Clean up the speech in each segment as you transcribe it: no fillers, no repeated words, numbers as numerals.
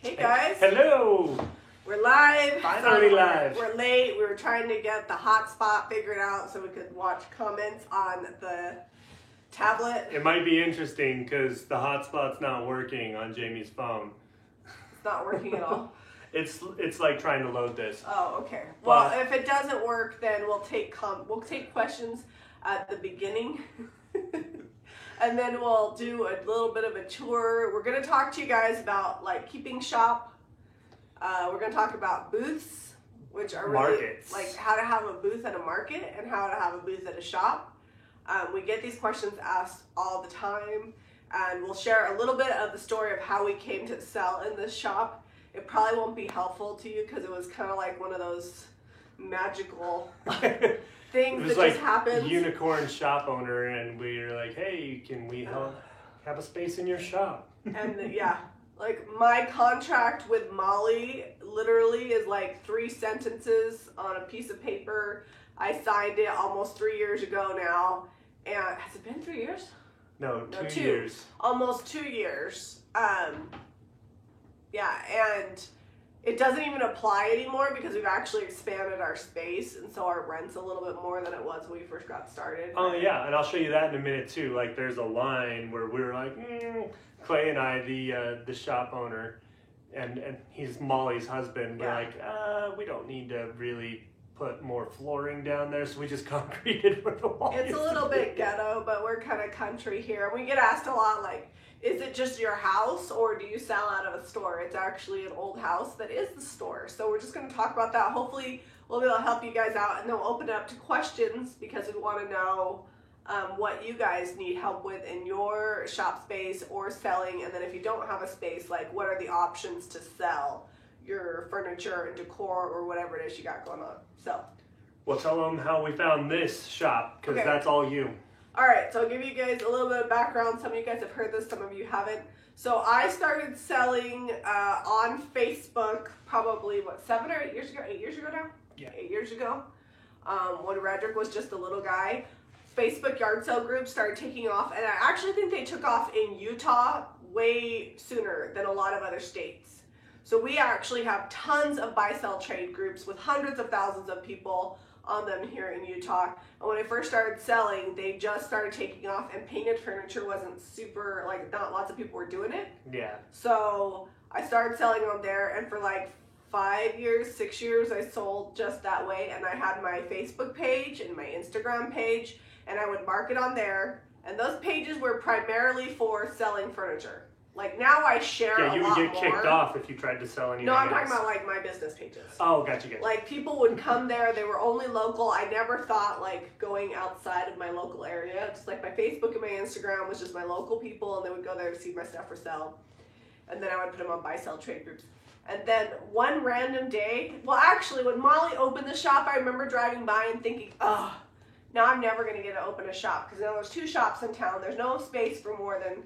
Hey guys. Hello. We're live. Finally live. We're late. We were trying to get the hotspot figured out so we could watch comments on the tablet. It might be interesting because the hotspot's not working on Jamie's phone. It's not working at all. It's like trying to load this. Oh, okay. Well, if it doesn't work, then we'll take questions at the beginning. And then we'll do a little bit of a tour. We're going to talk to you guys about like keeping shop. We're going to talk about booths, which are really Markets. like how to have a booth at a market and how to have a booth at a shop. We get these questions asked all the time, and we'll share a little bit of the story of how we came to sell in this shop. It probably won't be helpful to you because it was kind of like one of those magical things that like just happens. Unicorn shop owner, and we were like, hey, can we have a space in your shop? And yeah, like my contract with Molly literally is like 3 sentences on a piece of paper. I signed it almost 3 years ago now. And has it been 3 years? No, 2 years. Almost 2 years. Yeah, and it doesn't even apply anymore because we've actually expanded our space, and so our rent's a little bit more than it was when we first got started. Oh yeah, and I'll show you that in a minute too. Like there's a line where we were like, Clay and I, the shop owner, and he's Molly's husband. We're like, we don't need to really put more flooring down there, so we just concreted where the wall. It's a little bit ghetto, but we're kind of country here. We get asked a lot, like, is it just your house or do you sell out of a store? It's actually an old house that is the store. So we're just going to talk about that. Hopefully we'll be able to help you guys out, and then we'll open it up to questions because we want to know what you guys need help with in your shop space or selling. And then if you don't have a space, like what are the options to sell your furniture and decor or whatever it is you got going on. So Well, tell them how we found this shop, because that's all you. All right, so I'll give you guys a little bit of background. Some of you guys have heard this, some of you haven't. So I started selling on Facebook probably, 7 or 8 years ago? 8 years ago now? Yeah. 8 years ago. When Redrick was just a little guy. Facebook yard sale groups started taking off, and I actually think they took off in Utah way sooner than a lot of other states. So we actually have tons of buy-sell trade groups with hundreds of thousands of people on them here in Utah. And when I first started selling, they just started taking off, and painted furniture wasn't super, like not lots of people were doing it. Yeah. So I started selling on there, and for like 5 years, 6 years, I sold just that way. And I had my Facebook page and my Instagram page, and I would market on there. And those pages were primarily for selling furniture. Like now I share a lot more. Yeah, you would get kicked off if you tried to sell anything No, I'm else. talking about like my business pages. Oh, gotcha. Like people would come there, they were only local. I never thought like going outside of my local area. Just like my Facebook and my Instagram was just my local people, and they would go there to see my stuff for sale. And then I would put them on buy-sell trade groups. And then one random day, well actually when Molly opened the shop, I remember driving by and thinking, oh, now I'm never going to get to open a shop because now there's 2 shops in town. There's no space for more than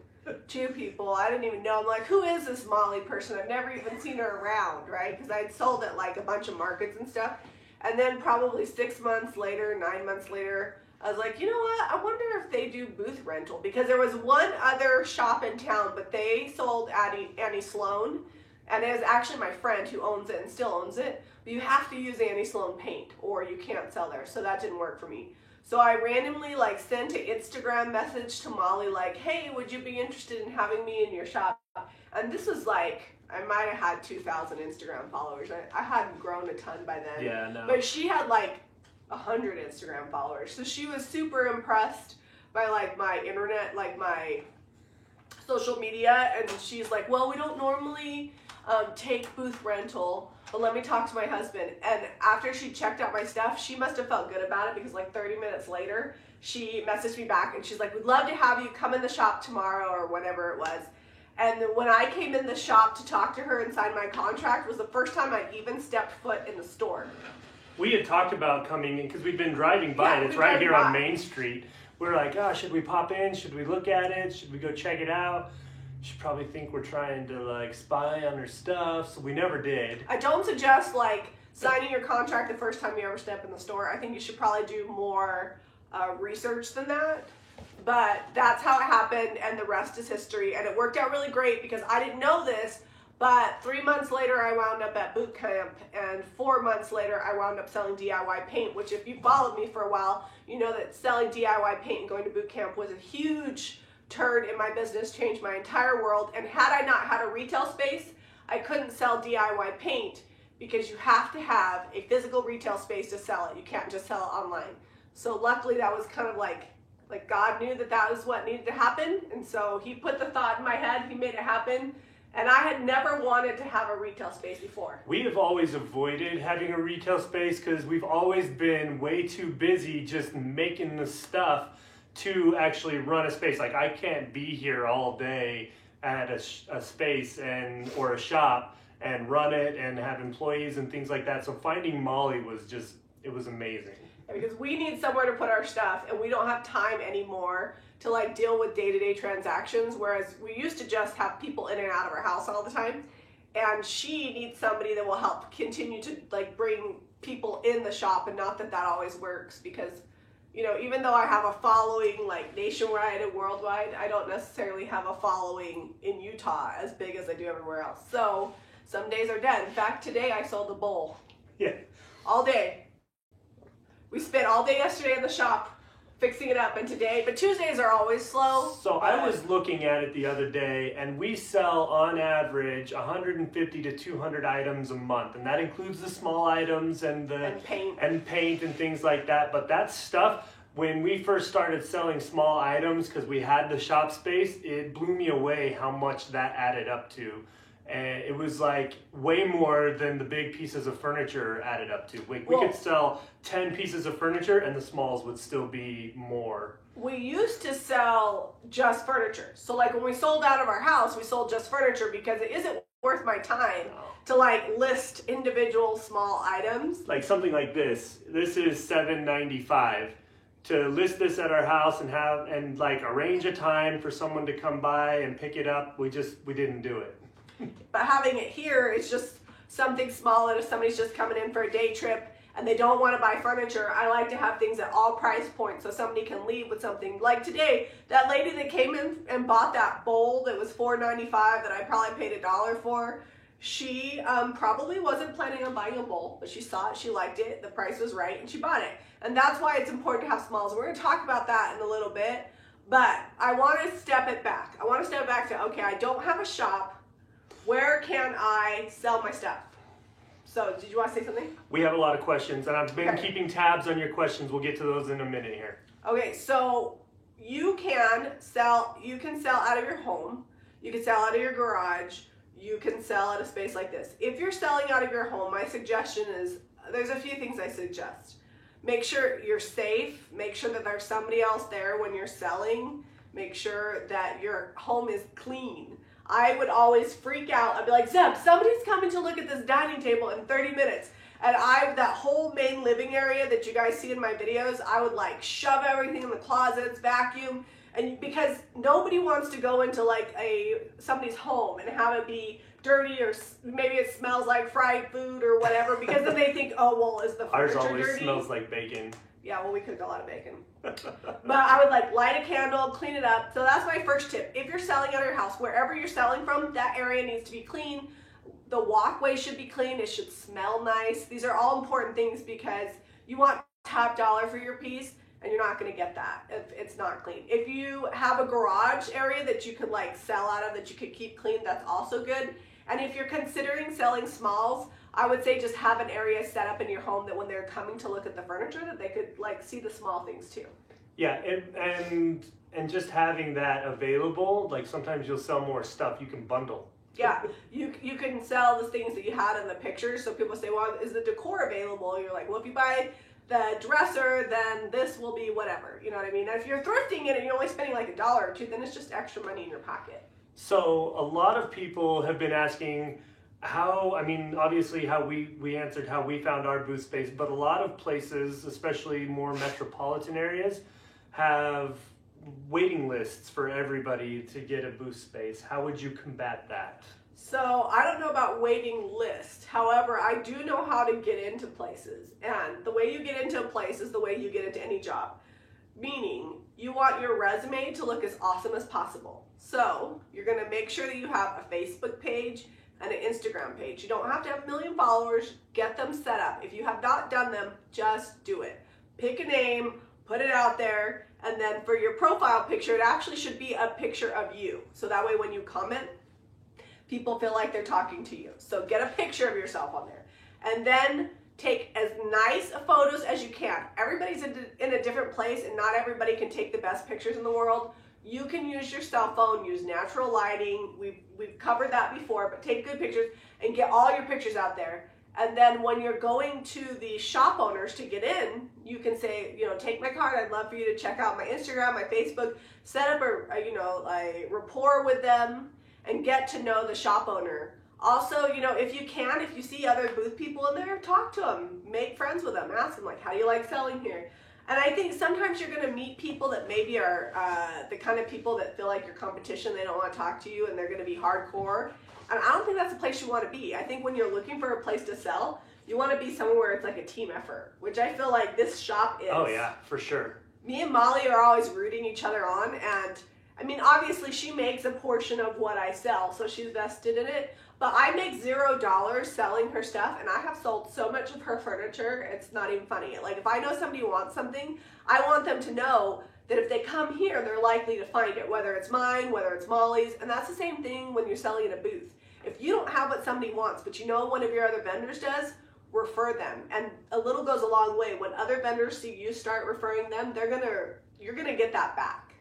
2 people. I didn't even know. I'm like, who is this Molly person? I've never even seen her around, right? Because I'd sold at like a bunch of markets and stuff. And then probably 6 months later, 9 months later, I was like, you know what? I wonder if they do booth rental, because there was one other shop in town, but they sold Annie Sloan, and it is actually my friend who owns it and still owns it. But you have to use Annie Sloan paint or you can't sell there. So that didn't work for me. So I randomly like sent an Instagram message to Molly like, hey, would you be interested in having me in your shop? And this was like, I might have had 2,000 Instagram followers. I hadn't grown a ton by then. Yeah, no. But she had like 100 Instagram followers. So she was super impressed by like my internet, like my social media. And she's like, well, we don't normally take booth rental, but let me talk to my husband. And after she checked out my stuff, she must have felt good about it, because like 30 minutes later, she messaged me back and she's like, we'd love to have you come in the shop tomorrow or whatever it was. And when I came in the shop to talk to her and sign my contract was the first time I'd even stepped foot in the store. We had talked about coming in because we've been driving by, and it's right here on Main Street. We were like, oh, should we pop in? Should we look at it? Should we go check it out? She'd probably think we're trying to like spy on her stuff, so we never did. I don't suggest like signing your contract the first time you ever step in the store. I think you should probably do more research than that. But that's how it happened, and the rest is history. And it worked out really great because I didn't know this, But 3 months later, I wound up at boot camp, and 4 months later, I wound up selling DIY paint, which if you followed me for a while, you know that selling DIY paint and going to boot camp was a huge turn in my business, changed my entire world. And had I not had a retail space, I couldn't sell DIY paint because you have to have a physical retail space to sell it. You can't just sell it online. So luckily that was kind of like God knew that that was what needed to happen. And so he put the thought in my head, he made it happen. And I had never wanted to have a retail space before. We have always avoided having a retail space because we've always been way too busy just making the stuff to actually run a space. Like I can't be here all day at a space or a shop and run it and have employees and things like that. So finding Molly was it was amazing. Because we need somewhere to put our stuff, and we don't have time anymore to like deal with day-to-day transactions, whereas we used to just have people in and out of our house all the time. And she needs somebody that will help continue to like bring people in the shop, and not that that always works because, you know, even though I have a following like nationwide and worldwide, I don't necessarily have a following in Utah as big as I do everywhere else. So some days are dead. In fact, today I sold a bowl. Yeah. All day. We spent all day yesterday in the shop fixing it up, and today, but Tuesdays are always slow. So I was looking at it the other day, and we sell on average 150 to 200 items a month, and that includes the small items and paint and things like that. But that stuff, when we first started selling small items, because we had the shop space, it blew me away how much that added up to. And it was like way more than the big pieces of furniture added up to. We could sell 10 pieces of furniture and the smalls would still be more. We used to sell just furniture. So like when we sold out of our house, we sold just furniture because it isn't worth my time to like list individual small items. Like something like this. This is $7.95. To list this at our house and like arrange a time for someone to come by and pick it up, we didn't do it. But having it here, it's just something small, and if somebody's just coming in for a day trip and they don't want to buy furniture, I like to have things at all price points so somebody can leave with something. Like today, that lady that came in and bought that bowl that was $4.95 that I probably paid $1 for, she probably wasn't planning on buying a bowl, but she saw it, she liked it, the price was right, and she bought it. And that's why it's important to have smalls. We're going to talk about that in a little bit, but I want to step it back. I want to step back to, okay, I don't have a shop. Where can I sell my stuff? So, did you want to say something? We have a lot of questions, and I've been keeping tabs on your questions. We'll get to those in a minute here. Okay, so you can sell out of your home, you can sell out of your garage, you can sell at a space like this. If you're selling out of your home, my suggestion is, there's a few things I suggest. Make sure you're safe, make sure that there's somebody else there when you're selling, make sure that your home is clean. I would always freak out. I'd be like, Zeb, somebody's coming to look at this dining table in 30 minutes. And that whole main living area that you guys see in my videos, I would like shove everything in the closets, vacuum. And because nobody wants to go into like somebody's home and have it be dirty, or maybe it smells like fried food or whatever, because then they think, oh, well, is the furniture dirty? Ours always smells like bacon. Yeah, well, we cook a lot of bacon. But I would like light a candle, clean it up. So that's my first tip. If you're selling out of your house, wherever you're selling from, that area needs to be clean. The walkway should be clean. It should smell nice. These are all important things because you want top dollar for your piece, and you're not going to get that if it's not clean. If you have a garage area that you could like sell out of that you could keep clean, that's also good. And if you're considering selling smalls, I would say just have an area set up in your home that when they're coming to look at the furniture, that they could like see the small things too. Yeah, and just having that available, like sometimes you'll sell more stuff you can bundle. Yeah, you can sell the things that you had in the pictures. So people say, well, is the decor available? You're like, well, if you buy the dresser, then this will be whatever. You know what I mean? And if you're thrifting it and you're only spending like $1 or $2, then it's just extra money in your pocket. So a lot of people have been asking obviously how we answered how we found our booth space, but a lot of places, especially more metropolitan areas, have waiting lists for everybody to get a booth space. How would you combat that? So I don't know about waiting list. However, I do know how to get into places. And the way you get into a place is the way you get into any job. Meaning, you want your resume to look as awesome as possible. So you're going to make sure that you have a Facebook page, and an Instagram page. You don't have to have 1 million followers. Get them set up. If you have not done them, just do it. Pick a name, put it out there, and then for your profile picture, it actually should be a picture of you. So that way when you comment, people feel like they're talking to you. So get a picture of yourself on there. And then take as nice photos as you can. Everybody's in a different place, and not everybody can take the best pictures in the world. You can use your cell phone, use natural lighting. We've covered that before, but take good pictures and get all your pictures out there. And then when you're going to the shop owners to get in, you can say, you know, take my card. I'd love for you to check out my Instagram, my Facebook, set up a rapport with them and get to know the shop owner. Also, you know, if you see other booth people in there, talk to them, make friends with them, ask them like, how do you like selling here? And I think sometimes you're going to meet people that maybe are the kind of people that feel like your competition. They don't want to talk to you, and they're going to be hardcore. And I don't think that's a place you want to be. I think when you're looking for a place to sell, you want to be somewhere where it's like a team effort, which I feel like this shop is. Oh yeah, for sure. Me and Molly are always rooting each other on, and I mean, obviously she makes a portion of what I sell, so she's vested in it, but I make $0 selling her stuff, and I have sold so much of her furniture, it's not even funny. Like, if I know somebody wants something, I want them to know that if they come here, they're likely to find it, whether it's mine, whether it's Molly's, and that's the same thing when you're selling in a booth. If you don't have what somebody wants, but you know one of your other vendors does, refer them. And a little goes a long way. When other vendors see you start referring them, you're gonna get that back.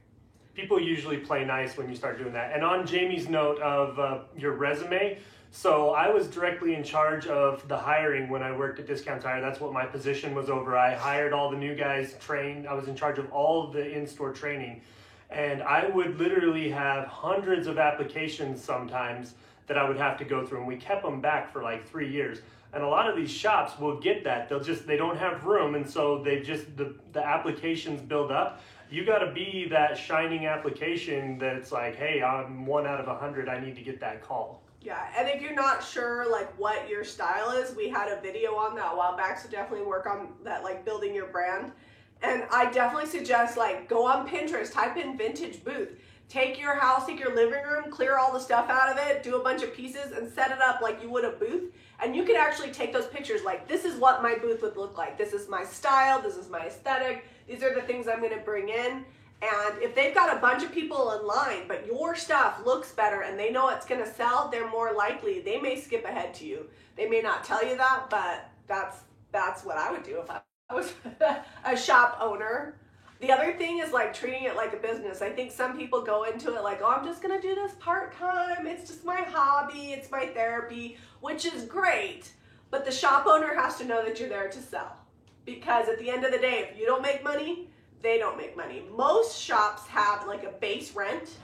People usually play nice when you start doing that. And on Jamie's note of your resume, so I was directly in charge of the hiring when I worked at Discount Tire. That's what my position was over. I hired all the new guys, trained. I was in charge of all of the in-store training. And I would literally have hundreds of applications sometimes that I would have to go through. And we kept them back for like 3 years. And a lot of these shops will get that. They don't have room. And so the applications build up. You got to be that shining application that's like, hey, I'm 1 out of 100. I need to get that call. Yeah, and if you're not sure like what your style is, we had a video on that a while back, so definitely work on that, like building your brand. And I definitely suggest like go on Pinterest, type in vintage booth. Take your house, take your living room, clear all the stuff out of it, do a bunch of pieces and set it up like you would a booth. And you can actually take those pictures like, this is what my booth would look like. This is my style, this is my aesthetic. These are the things I'm gonna bring in. And if they've got a bunch of people in line, but your stuff looks better and they know it's gonna sell, they're more likely, they may skip ahead to you. They may not tell you that, but that's what I would do if I was a shop owner. The other thing is like treating it like a business. I think some people go into it like, oh, I'm just gonna do this part-time. It's just my hobby, it's my therapy, which is great. But the shop owner has to know that you're there to sell. Because at the end of the day, if you don't make money, they don't make money. Most shops have like a base rent,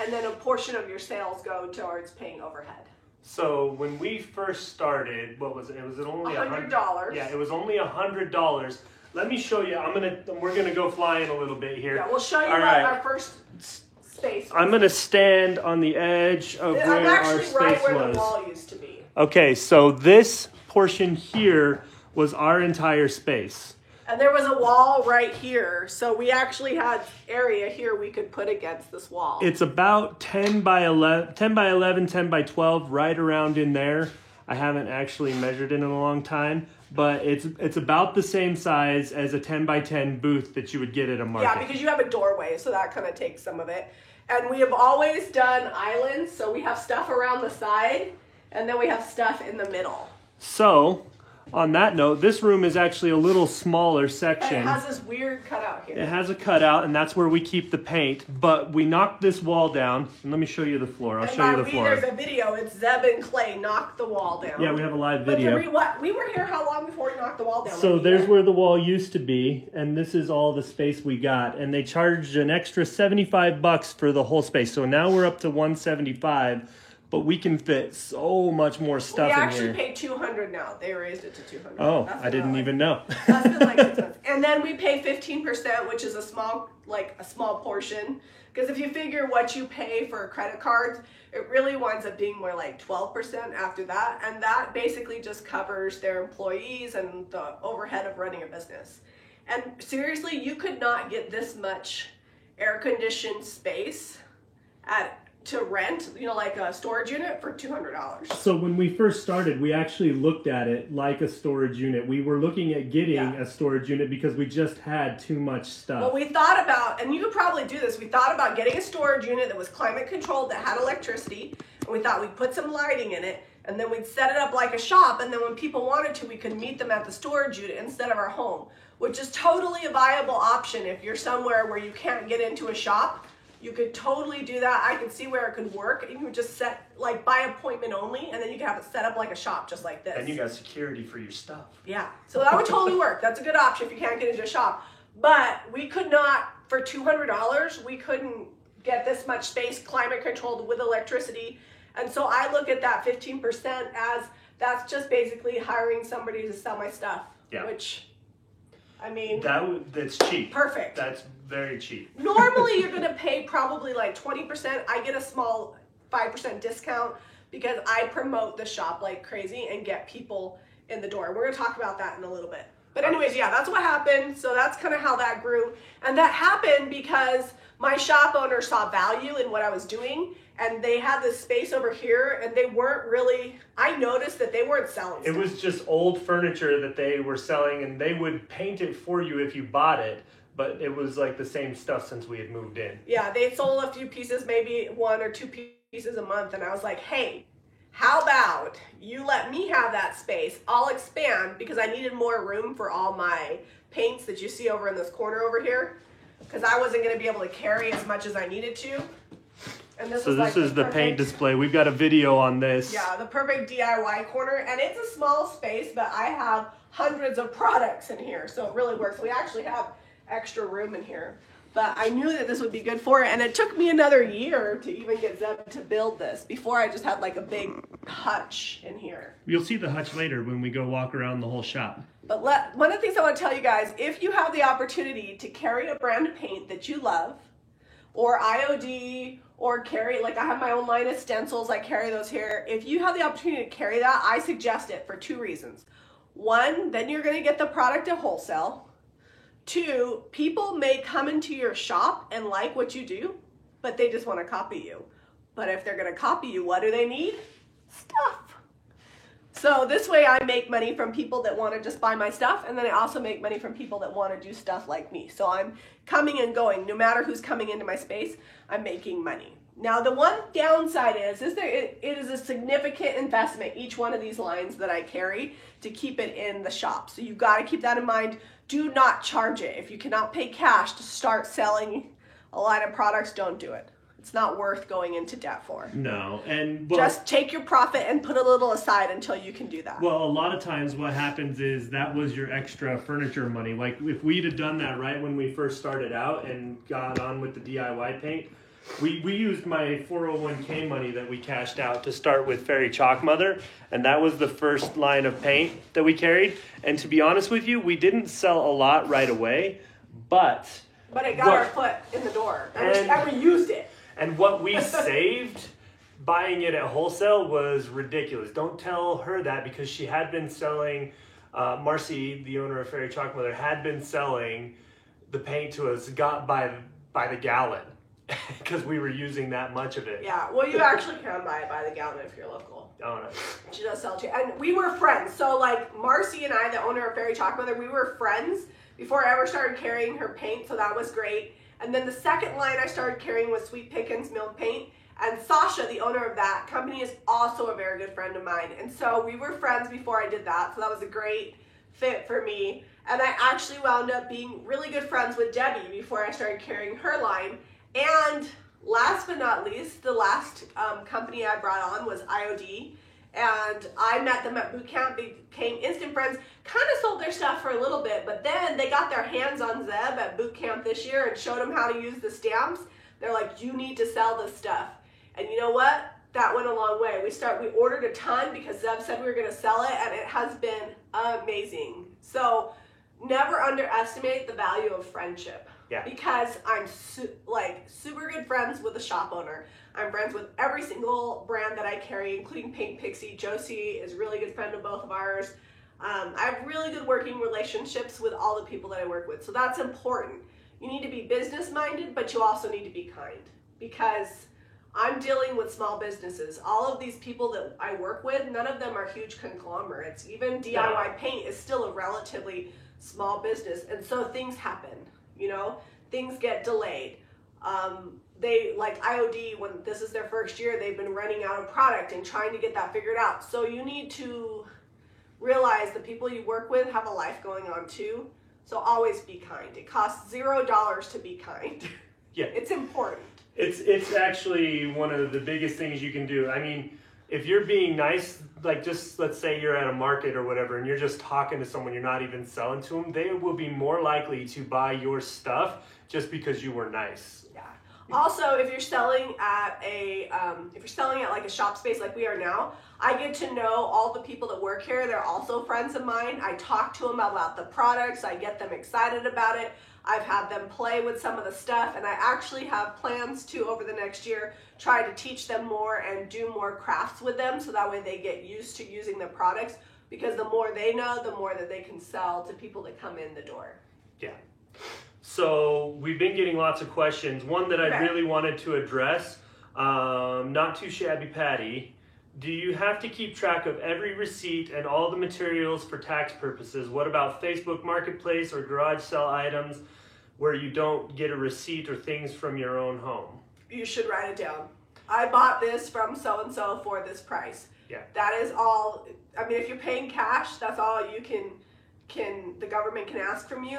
and then a portion of your sales go towards paying overhead. So when we first started, what was it? It was only $100. Yeah, it was only $100. Let me show you. We're gonna go flying a little bit here. Yeah, we'll show you our first space. I'm gonna stand on the edge of where our space right where was. The wall used to be. Okay, so this portion here was our entire space. And there was a wall right here, so we actually had area here we could put against this wall. It's about 10 by 11, 10 by 12, right around in there. I haven't actually measured it in a long time, but it's about the same size as a 10 by 10 booth that you would get at a market. Yeah, because you have a doorway, so that kind of takes some of it. And we have always done islands, so we have stuff around the side, and then we have stuff in the middle. So, on that note, this room is actually a little smaller section. And it has this weird cutout here. It has a cutout, and that's where we keep the paint. But we knocked this wall down. And let me show you the floor. I'll show you the floor. There's a video. It's Zeb and Clay knocked the wall down. Yeah, we have a live video. But we were here how long before we knocked the wall down? So there's where the wall used to be, and this is all the space we got. And they charged an extra $75 for the whole space. So now we're up to $175. But we can fit so much more stuff in here. We actually pay $200 now. They raised it to $200. Oh, I didn't even know. That's been like 6 months. And then we pay 15%, which is a small portion. Because if you figure what you pay for credit cards, it really winds up being more like 12% after that. And that basically just covers their employees and the overhead of running a business. And seriously, you could not get this much air-conditioned space at to rent, like a storage unit for $200. So when we first started, we actually looked at it like a storage unit. We were looking at getting a storage unit because we just had too much stuff. Well, we thought about, and you could probably do this, we thought about getting a storage unit that was climate controlled, that had electricity, and we thought we'd put some lighting in it, and then we'd set it up like a shop, and then when people wanted to, we could meet them at the storage unit instead of our home, which is totally a viable option if you're somewhere where you can't get into a shop. You could totally do that. I could see where it could work. You would just set, like, by appointment only, and then you could have it set up like a shop, just like this. And you got security for your stuff. Yeah, so that would totally work. That's a good option if you can't get into a shop. But we could not, for $200, we couldn't get this much space climate controlled with electricity. And so I look at that 15% as that's just basically hiring somebody to sell my stuff. Yeah. Which, I mean, that's cheap. Perfect. That's very cheap. Normally you're going to pay probably like 20%. I get a small 5% discount because I promote the shop like crazy and get people in the door. We're going to talk about that in a little bit. But anyways, yeah, that's what happened. So that's kind of how that grew. And that happened because my shop owner saw value in what I was doing, and they had this space over here, and they weren't really, I noticed that they weren't selling stuff. It was just old furniture that they were selling, and they would paint it for you if you bought it, but it was like the same stuff since we had moved in. Yeah, they sold a few pieces, maybe 1 or 2 pieces a month, and I was like, hey, how about you let me have that space? I'll expand because I needed more room for all my paints that you see over in this corner over here, because I wasn't going to be able to carry as much as I needed to. And this is the paint display. We've got a video on this. Yeah, the perfect DIY corner, and it's a small space, but I have hundreds of products in here, so it really works. We actually have extra room in here. But I knew that this would be good for it, and it took me another year to even get Zeb to build this. Before I just had like a big hutch in here. You'll see the hutch later when we go walk around the whole shop. But one of the things I want to tell you guys, if you have the opportunity to carry a brand of paint that you love, or IOD, or carry, like I have my own line of stencils, I carry those here. If you have the opportunity to carry that, I suggest it for 2 reasons. 1, then you're going to get the product at wholesale. 2, people may come into your shop and like what you do, but they just want to copy you. But if they're going to copy you, what do they need? Stuff. So this way I make money from people that want to just buy my stuff, and then I also make money from people that want to do stuff like me. So I'm coming and going. No matter who's coming into my space, I'm making money. Now the one downside is it is a significant investment, each one of these lines that I carry, to keep it in the shop. So you've got to keep that in mind. Do not charge it. If you cannot pay cash to start selling a line of products, don't do it. It's not worth going into debt for. No, and just take your profit and put a little aside until you can do that. Well, a lot of times what happens is that was your extra furniture money. Like if we'd have done that right when we first started out and got on with the DIY paint, we used my 401k money that we cashed out to start with Fairy Chalk Mother, and that was the first line of paint that we carried. And to be honest with you, we didn't sell a lot right away, but it got our foot in the door, and we used it. And what we saved buying it at wholesale was ridiculous. Don't tell her that, because she had been selling, Marcy, the owner of Fairy Chalk Mother, had been selling the paint to us, got by the gallon, because we were using that much of it. Yeah, well, you actually can buy it by the gallon if you're local. Oh, no. She does sell it to you. And we were friends. So, like, Marcy and I, the owner of Fairy Chalk Mother, we were friends before I ever started carrying her paint, so that was great. And then the second line I started carrying was Sweet Pickins Milk Paint. And Sasha, the owner of that company, is also a very good friend of mine. And so we were friends before I did that. So that was a great fit for me. And I actually wound up being really good friends with Debbie before I started carrying her line. And last but not least, the last company I brought on was IOD. And I met them at boot camp, became instant friends, kind of sold their stuff for a little bit, but then they got their hands on Zeb at boot camp this year and showed him how to use the stamps. They're like, you need to sell this stuff. And you know what? That went a long way. We ordered a ton because Zeb said we were going to sell it, and it has been amazing. So never underestimate the value of friendship. Yeah. Because I'm super good friends with the shop owner. I'm friends with every single brand that I carry, including Paint Pixie. Josie is a really good friend of both of ours. I have really good working relationships with all the people that I work with. So that's important. You need to be business minded, but you also need to be kind, because I'm dealing with small businesses. All of these people that I work with, none of them are huge conglomerates. Even DIY paint is still a relatively small business, and so things happen, you know, things get delayed. They, like IOD, when this is their first year, they've been running out of product and trying to get that figured out. So you need to realize the people you work with have a life going on too. So always be kind. It costs $0 to be kind. Yeah. It's important. It's actually one of the biggest things you can do. I mean, if you're being nice, like just let's say you're at a market or whatever and you're just talking to someone, you're not even selling to them, they will be more likely to buy your stuff just because you were nice. Yeah. Also, if you're selling at like a shop space like we are now, I get to know all the people that work here. They're also friends of mine. I talk to them about the products. I get them excited about it. I've had them play with some of the stuff, and I actually have plans to, over the next year, try to teach them more and do more crafts with them, so that way they get used to using the products, because the more they know, the more that they can sell to people that come in the door. Yeah. So we've been getting lots of questions. One that I really wanted to address, not too shabby Patty. Do you have to keep track of every receipt and all the materials for tax purposes? What about Facebook Marketplace or garage sale items where you don't get a receipt or things from your own home? You should write it down. I bought this from so-and-so for this price. Yeah. That is all. I mean, if you're paying cash, that's all you the government can ask from you.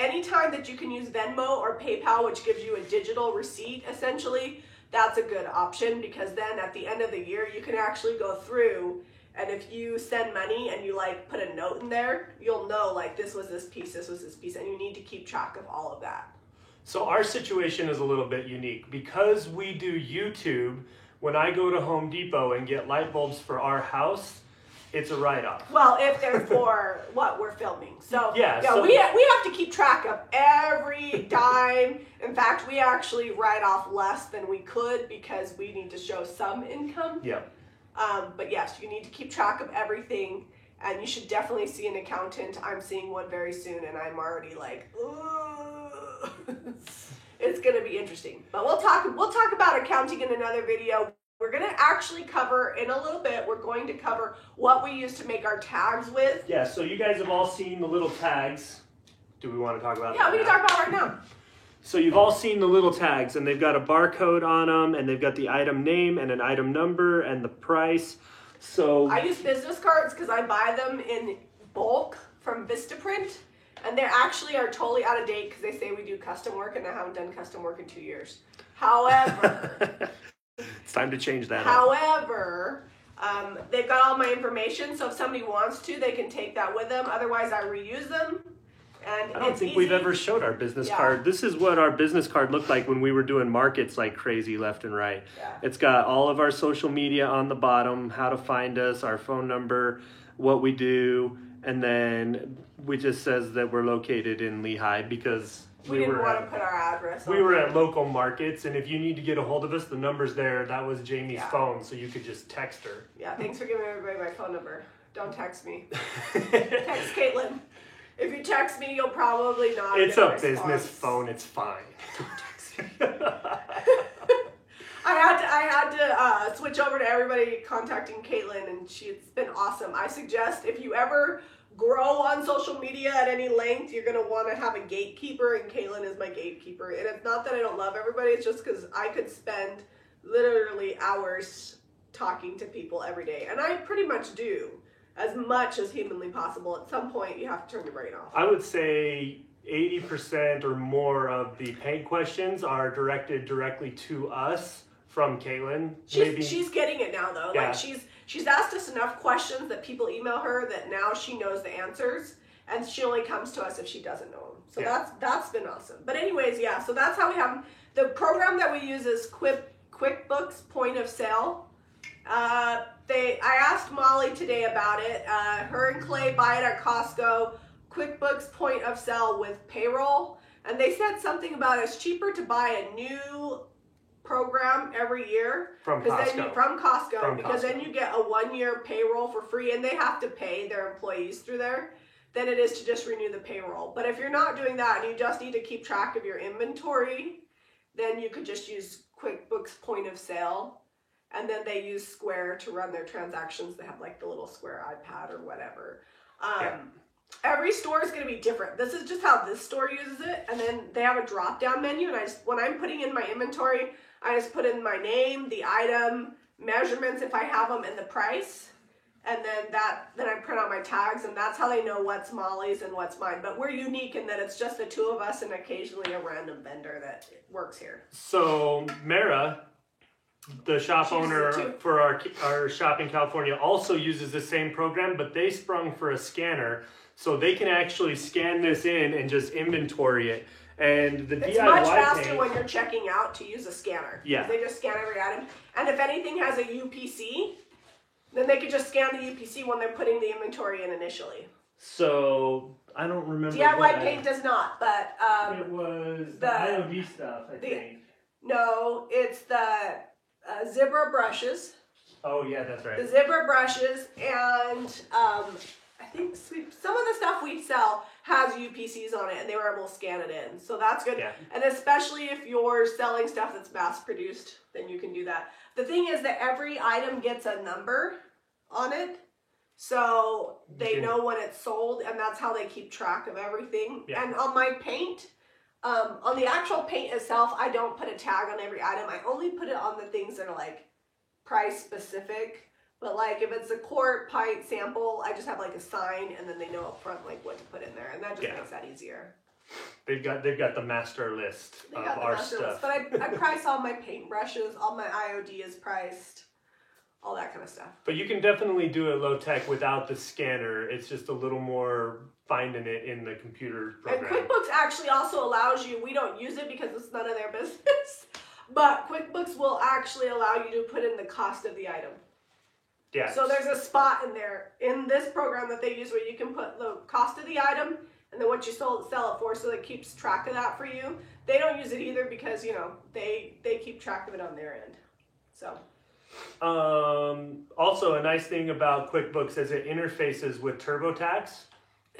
Anytime that you can use Venmo or PayPal, which gives you a digital receipt essentially, that's a good option, because then at the end of the year you can actually go through, and if you send money and you like put a note in there, you'll know like this was this piece, and you need to keep track of all of that. So our situation is a little bit unique because we do YouTube. When I go to Home Depot and get light bulbs for our house, it's a write-off. Well, if they're for what we're filming. So yeah, we have to keep track of every dime. In fact, we actually write off less than we could because we need to show some income. Yeah. But yes, you need to keep track of everything, and you should definitely see an accountant. I'm seeing one very soon, and I'm already like, ooh. It's gonna be interesting. But we'll talk about accounting in another video. We're going to actually cover in a little bit, we're going to cover what we use to make our tags with. Yeah, so you guys have all seen the little tags. Do we want to talk about that? Yeah, we can talk about it right now. So you've all seen the little tags, and they've got a barcode on them, and they've got the item name and an item number and the price. So I use business cards because I buy them in bulk from Vistaprint, and they actually are totally out of date because they say we do custom work, and I haven't done custom work in 2 years. However... It's time to change that. However, they've got all my information, so if somebody wants to, they can take that with them. Otherwise, I reuse them. And I don't think we've ever showed our business card. This is what our business card looked like when we were doing markets like crazy left and right. Yeah. It's got all of our social media on the bottom, how to find us, our phone number, what we do, and then we just says that we're located in Lehigh because we didn't want to put our address on. We were at local markets, and if you need to get a hold of us, the number's there. That was Jamie's phone, so you could just text her. Yeah, thanks for giving everybody my phone number. Don't text me. Text Caitlin. If you text me, you'll probably not It's get a response. business phone. It's fine. Don't text me. I had to switch over to everybody contacting Caitlin, and it's been awesome. I suggest if you ever grow on social media at any length, you're going to want to have a gatekeeper, and Caitlin is my gatekeeper. And it's not that I don't love everybody, it's just because I could spend literally hours talking to people every day. And I pretty much do, as much as humanly possible. At some point, you have to turn your brain off. I would say 80% or more of the paint questions are directed directly to us from Caitlin. She's getting it now, though. Yeah. Like she's asked us enough questions that people email her that now she knows the answers, and she only comes to us if she doesn't know them. So that's been awesome. But anyways, yeah. So that's how we have the program that we use is QuickBooks Point of Sale. I asked Molly today about it. Her and Clay buy it at Costco. QuickBooks Point of Sale with payroll, and they said something about it's cheaper to buy a new program every year from Costco. Because then you get a 1-year payroll for free, and they have to pay their employees through there, than it is to just renew the payroll. But if you're not doing that and you just need to keep track of your inventory, then you could just use QuickBooks point of sale, and then they use Square to run their transactions. They have like the little Square iPad or whatever. Every store is going to be different. This is just how this store uses it, and then they have a drop-down menu, and when I'm putting in my inventory, I just put in my name, the item, measurements if I have them, and the price, and then I print out my tags, and that's how they know what's Molly's and what's mine. But we're unique in that it's just the two of us and occasionally a random vendor that works here. So Mara, the shop owner for our shop in California, also uses the same program, but they sprung for a scanner, so they can actually scan this in and just inventory it. And the it's DIY much faster paint, when you're checking out to use a scanner. Yeah. They just scan every item. And if anything has a UPC, then they could just scan the UPC when they're putting the inventory in initially. So I don't remember. DIY paint does not, but it was the IOD stuff, I think. No, it's the Zebra brushes. Oh yeah, that's right. The Zebra brushes, and I think some of the stuff we sell has UPCs on it, and they were able to scan it in. So that's good. Yeah. And especially if you're selling stuff that's mass produced, then you can do that. The thing is that every item gets a number on it, so they know when it's sold, and that's how they keep track of everything. Yeah. And on my paint, on the actual paint itself, I don't put a tag on every item. I only put it on the things that are like price specific. But like if it's a quart, pint, sample, I just have like a sign, and then they know up front like what to put in there, and that just makes that easier. They've got the master list of our stuff. But I price all my paintbrushes, all my IOD is priced, all that kind of stuff. But you can definitely do it low tech without the scanner. It's just a little more finding it in the computer program. And QuickBooks actually also allows you, we don't use it because it's none of their business, but QuickBooks will actually allow you to put in the cost of the item. Yeah. So there's a spot in there in this program that they use where you can put the cost of the item and then what you sell it for, so it keeps track of that for you. They don't use it either because, you know, they keep track of it on their end. So. Also, a nice thing about QuickBooks is it interfaces with TurboTax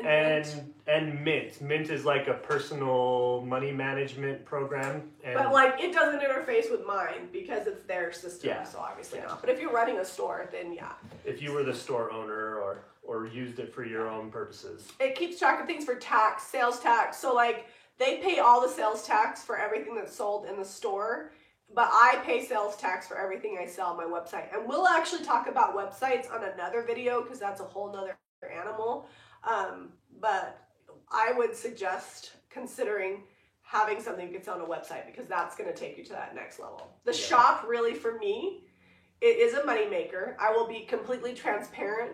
and Mint. Mint is like a personal money management program. But like it doesn't interface with mine because it's their system, so obviously not. But if you're running a store, then yeah. If you were the store owner or used it for your own purposes. It keeps track of things for tax, sales tax. So like they pay all the sales tax for everything that's sold in the store, but I pay sales tax for everything I sell on my website. And we'll actually talk about websites on another video because that's a whole nother animal. But I would suggest considering having something that's on a website because that's going to take you to that next level. The shop really for me, it is a money maker. I will be completely transparent.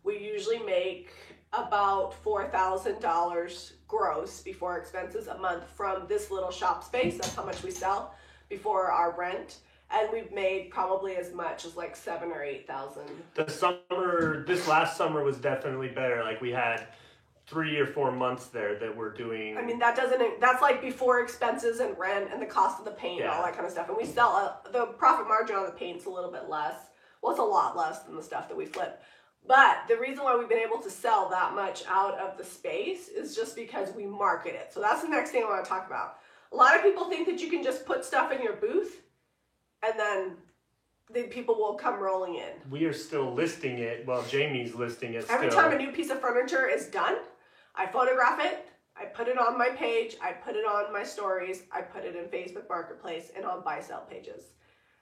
We usually make about $4,000 gross before expenses a month from this little shop space. That's how much we sell before our rent. And we've made probably as much as like 7,000 or 8,000. This last summer was definitely better. Like we had 3 or 4 months there that we're doing. I mean, that's like before expenses and rent and the cost of the paint and all that kind of stuff. And we sell, the profit margin on the paint's a little bit less. Well, it's a lot less than the stuff that we flip. But the reason why we've been able to sell that much out of the space is just because we market it. So that's the next thing I want to talk about. A lot of people think that you can just put stuff in your booth and then the people will come rolling in. We are still listing it. Well, Jamie's listing it still. Every time a new piece of furniture is done, I photograph it, I put it on my page, I put it on my stories, I put it in Facebook Marketplace and on buy-sell pages.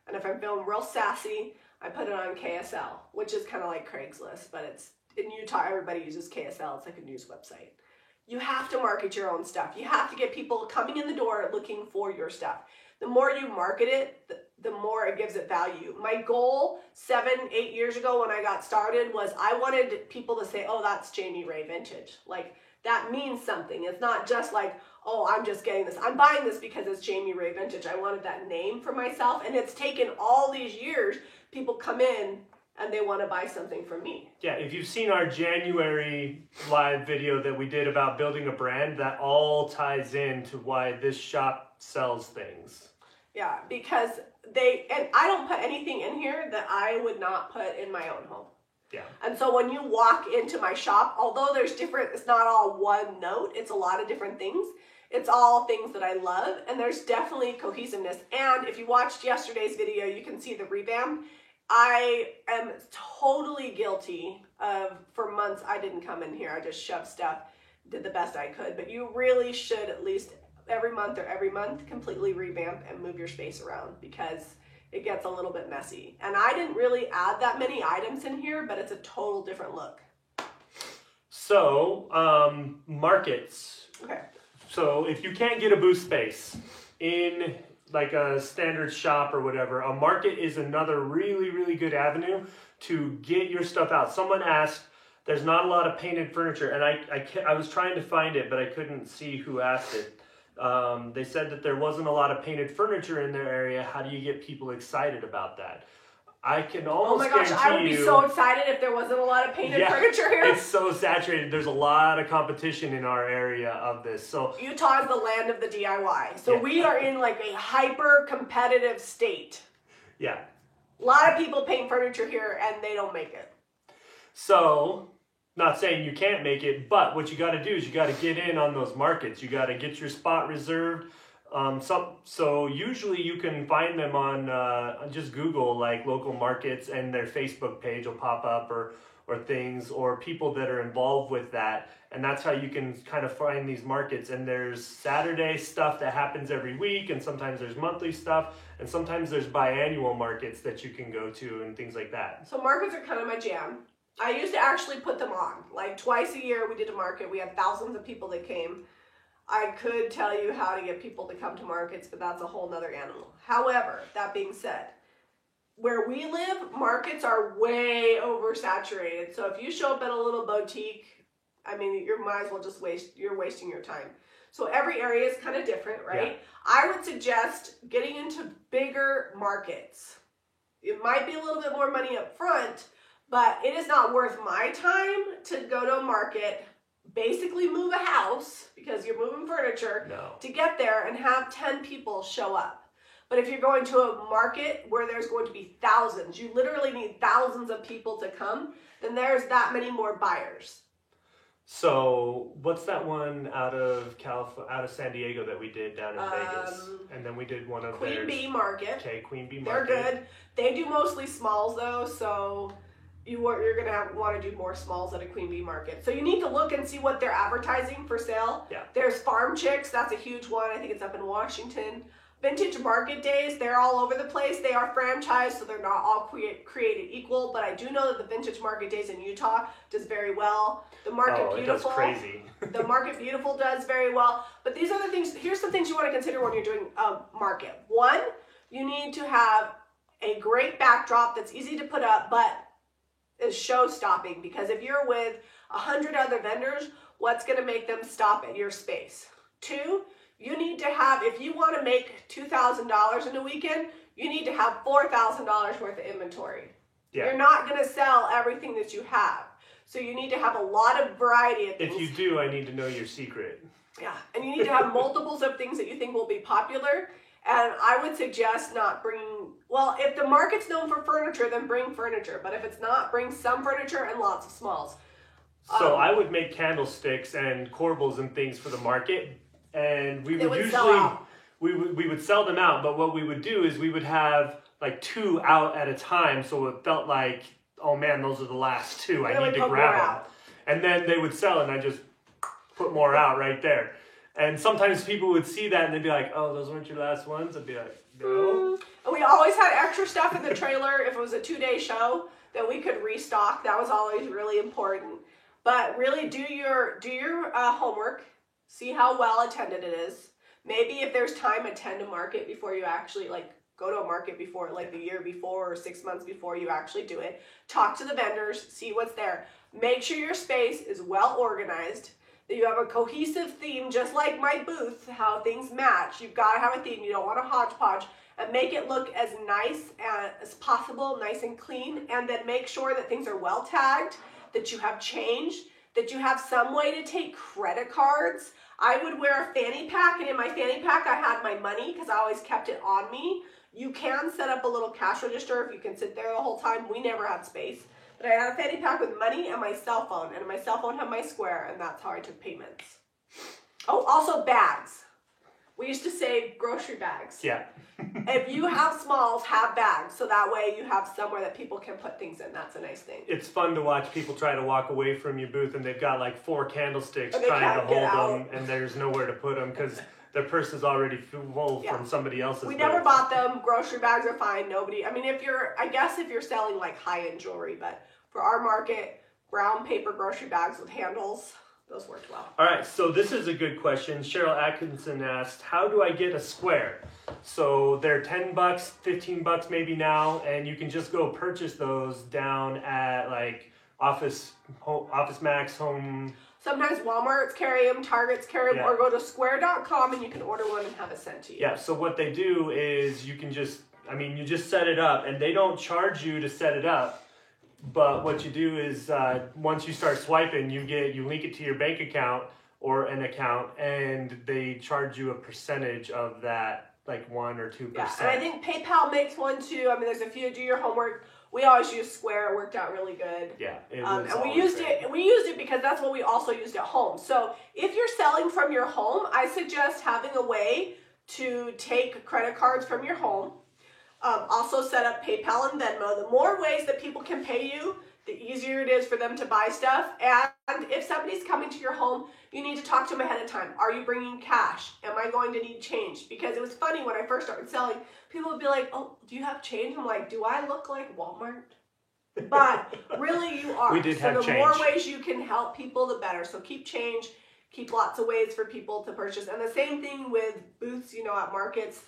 And if I'm feeling real sassy, I put it on KSL, which is kind of like Craigslist, but it's in Utah, everybody uses KSL. It's like a news website. You have to market your own stuff. You have to get people coming in the door looking for your stuff. The more you market it, the more it gives it value. My goal 7, 8 years ago when I got started was I wanted people to say, oh, that's Jamie Ray Vintage. Like that means something. It's not just like, oh, I'm just getting this. I'm buying this because it's Jamie Ray Vintage. I wanted that name for myself. And it's taken all these years. People come in and they want to buy something from me. Yeah, if you've seen our January live video that we did about building a brand, that all ties into why this shop sells things. Yeah, because and I don't put anything in here that I would not put in my own home. Yeah. And so when you walk into my shop, although there's different, it's not all one note, it's a lot of different things. It's all things that I love, and there's definitely cohesiveness. And if you watched yesterday's video, you can see the revamp. I am totally guilty of, for months, I didn't come in here. I just shoved stuff, did the best I could. But you really should at least every month completely revamp and move your space around, because it gets a little bit messy. And I didn't really add that many items in here, but it's a total different look. So, markets. Okay. So if you can't get a booth space in like a standard shop or whatever, a market is another really, really good avenue to get your stuff out. Someone asked, there's not a lot of painted furniture, and I was trying to find it, but I couldn't see who asked it. They said that there wasn't a lot of painted furniture in their area. How do you get people excited about that? I can almost guarantee I would be so excited if there wasn't a lot of painted furniture here. It's so saturated. There's a lot of competition in our area of this. So Utah is the land of the DIY. So we are in like a hyper competitive state. Yeah. A lot of people paint furniture here and they don't make it. So, not saying you can't make it, but what you got to do is you got to get in on those markets. You got to get your spot reserved. So usually you can find them on just Google like local markets, and their Facebook page will pop up, or things, or people that are involved with that, and that's how you can kind of find these markets. And there's Saturday stuff that happens every week, and sometimes there's monthly stuff, and sometimes there's biannual markets that you can go to and things like that. So markets are kind of my jam. I used to actually put them on. Like twice a year we did a market. We had thousands of people that came. I could tell you how to get people to come to markets, but that's a whole nother animal. However, that being said, where we live, markets are way oversaturated. So if you show up at a little boutique, I mean, you might as well just you're wasting your time. So every area is kind of different, right? Yeah. I would suggest getting into bigger markets. It might be a little bit more money up front, but it is not worth my time to go to a market, basically move a house because you're moving furniture to get there and have 10 people show up. But if you're going to a market where there's going to be thousands, you literally need thousands of people to come, then there's that many more buyers. So what's that one out of San Diego that we did down in Vegas? And then we did one of Queen Bee Market. Okay, Queen Bee Market. They're good. They do mostly smalls though, so you're going to want to do more smalls at a Queen Bee Market. So you need to look and see what they're advertising for sale. Yeah. There's Farm Chicks. That's a huge one. I think it's up in Washington. Vintage Market Days, they're all over the place. They are franchised, so they're not all created equal, but I do know that the Vintage Market Days in Utah does very well. The Market Beautiful, it does crazy. The Market Beautiful does very well. But these are the things, here's some things you want to consider when you're doing a market. One, you need to have a great backdrop that's easy to put up, but is show-stopping, because if you're with 100 other vendors, what's going to make them stop at your space? Two, you need to have, if you want to make $2,000 in a weekend, you need to have $4,000 worth of inventory. Yeah. You're not going to sell everything that you have. So you need to have a lot of variety of things. If you do, I need to know your secret. Yeah, and you need to have multiples of things that you think will be popular. And I would suggest not bringing, well, if the market's known for furniture, then bring furniture. But if it's not, bring some furniture and lots of smalls. So I would make candlesticks and corbels and things for the market. And we would usually, we would sell them out. But what we would do is we would have like 2 out at a time. So it felt like, oh man, those are the last 2. I need to grab them. And then they would sell, and I just put more out right there. And sometimes people would see that and they'd be like, oh, those weren't your last ones? I'd be like, no. And we always had extra stuff in the trailer if it was a 2-day show that we could restock. That was always really important. But really do your homework. See how well attended it is. Maybe if there's time, attend a market before you actually go to a market before, like the year before or 6 months before you actually do it. Talk to the vendors, see what's there. Make sure your space is well organized, that you have a cohesive theme, just like my booth, how things match. You've got to have a theme. You don't want a hodgepodge. And make it look as nice as possible, nice and clean. And then make sure that things are well tagged, that you have change, that you have some way to take credit cards. I would wear a fanny pack, and in my fanny pack I had my money because I always kept it on me. You can set up a little cash register if you can sit there the whole time. We never had space. But I had a fanny pack with money and my cell phone, and my cell phone had my Square, and that's how I took payments. Oh, also bags. We used to say grocery bags. Yeah. If you have smalls, have bags. So that way you have somewhere that people can put things in. That's a nice thing. It's fun to watch people try to walk away from your booth and they've got like 4 candlesticks And they trying to can't get hold them out. and there's nowhere to put them because their purse is already full Yeah. from somebody else's We booth. never bought them. Grocery bags are fine. Nobody, I mean, if you're selling like high-end jewelry, but for our market, brown paper grocery bags with handles, those worked well. All right, so this is a good question. Cheryl Atkinson asked, how do I get a square? So they're $10, $15 maybe now, and you can just go purchase those down at like Office Max, Home. Sometimes Walmart's carry them, Target's carry them, Yeah. or go to square.com and you can order one and have it sent to you. Yeah, so what they do is you can just, you just set it up, and they don't charge you to set it up. But what you do is once you start swiping, you link it to your bank account or an account, and they charge you a percentage of that, like 1 or 2%. Yeah, and I think PayPal makes one too. I mean, there's a few. Do your homework. We always use Square. It worked out really good. Yeah, it and was we always used great. it. We used it because that's what we also used at home. So if you're selling from your home, I suggest having a way to take credit cards from your home. Also set up PayPal and Venmo. The more ways that people can pay you, the easier it is for them to buy stuff. And if somebody's coming to your home, you need to talk to them ahead of time. Are you bringing cash? Am I going to need change? Because it was funny when I first started selling, people would be like, oh, do you have change? I'm like, do I look like Walmart? But really you are. We did have the change. more ways you can help people, the better. So keep change, keep lots of ways for people to purchase. And the same thing with booths, at markets.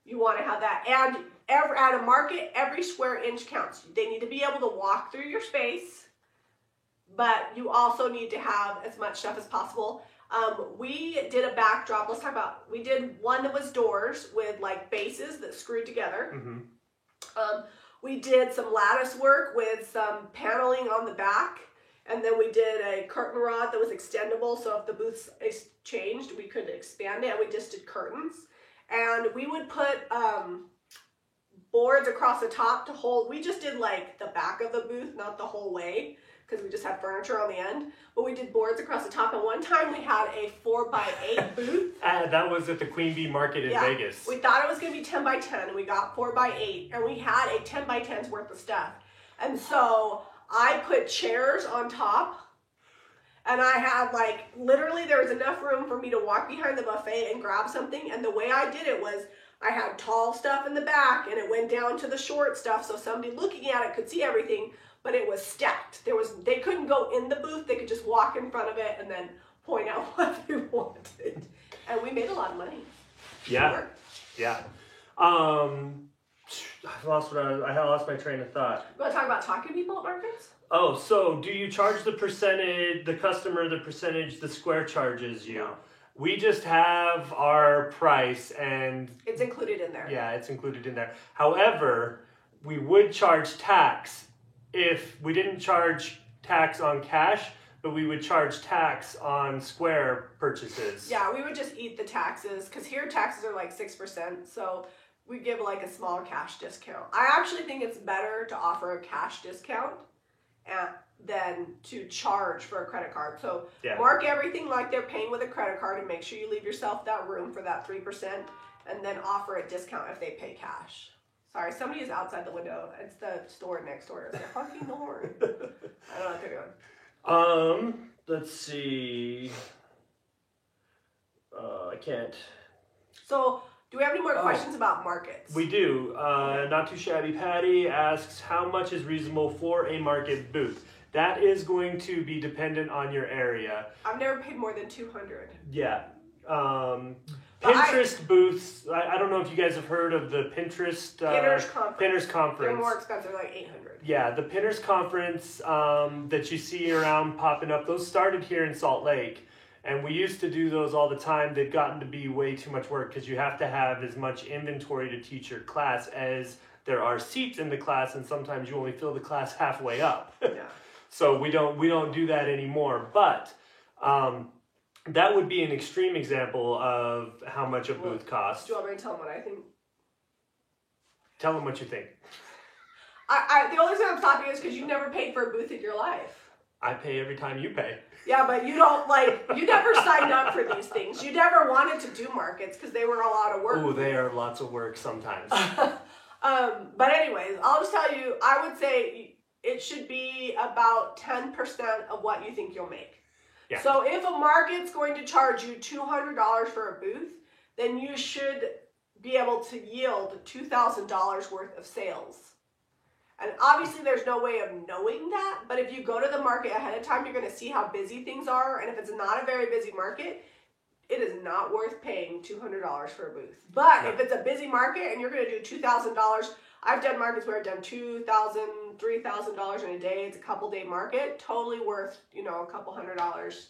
You want to have that. And at a market, every square inch counts. They need to be able to walk through your space, but you also need to have as much stuff as possible. We did a backdrop. We did one that was doors with like bases that screwed together. Mm-hmm. We did some lattice work with some paneling on the back. And then we did a curtain rod that was extendable. So if the booth changed, we could expand it. And we just did curtains. And we would put boards across the top to hold. We just did like the back of the booth, not the whole way, because we just had furniture on the end. But we did boards across the top. And one time we had a 4x8 booth. That was at the Queen Bee Market in Vegas. We thought it was going to be 10x10, and we got 4x8. And we had a 10x10's worth of stuff. And so I put chairs on top. And I had literally there was enough room for me to walk behind the buffet and grab something. And the way I did it was I had tall stuff in the back and it went down to the short stuff. So somebody looking at it could see everything, but it was stacked. They couldn't go in the booth. They could just walk in front of it and then point out what they wanted. And we made a lot of money. Yeah. Yeah. I lost my train of thought. You want to talk about talking to people at markets? Oh, so do you charge the percentage, the customer, the percentage the Square charges you? No. We just have our price and... It's included in there. Yeah, it's included in there. However, we would charge tax if we didn't charge tax on cash, but we would charge tax on Square purchases. Yeah, we would just eat the taxes because here taxes are like 6%. So we give like a small cash discount. I actually think it's better to offer a cash discount than to charge for a credit card. So mark everything like they're paying with a credit card and make sure you leave yourself that room for that 3% and then offer a discount if they pay cash. Sorry, somebody is outside the window. It's the store next door. It's a honking the horn. I don't know what they're doing. Let's see. I can't. So, do we have any more questions about markets? We do. Not Too Shabby Patty asks, how much is reasonable for a market booth? That is going to be dependent on your area. I've never paid more than $200. Yeah. Pinterest booths, I don't know if you guys have heard of the Pinterest Conference. They're more expensive, like $800. Yeah, the Pinterest Conference that you see around popping up, those started here in Salt Lake. And we used to do those all the time. They've gotten to be way too much work because you have to have as much inventory to teach your class as there are seats in the class, and sometimes you only fill the class halfway up. Yeah. So we don't do that anymore. But that would be an extreme example of how much a booth costs. Do you want me to tell them what I think? Tell them what you think. The only reason I'm stopping is because you've never paid for a booth in your life. I pay every time you pay. Yeah, but you don't you never signed up for these things. You never wanted to do markets because they were a lot of work. Ooh, they are lots of work sometimes. But anyways, I'll just tell you, I would say it should be about 10% of what you think you'll make. Yeah. So if a market's going to charge you $200 for a booth, then you should be able to yield $2,000 worth of sales. And obviously there's no way of knowing that, but if you go to the market ahead of time, you're going to see how busy things are. And if it's not a very busy market, it is not worth paying $200 for a booth. But if it's a busy market and you're going to do $2,000, I've done markets where I've done $2,000, $3,000 in a day. It's a couple day market, totally worth, a couple $100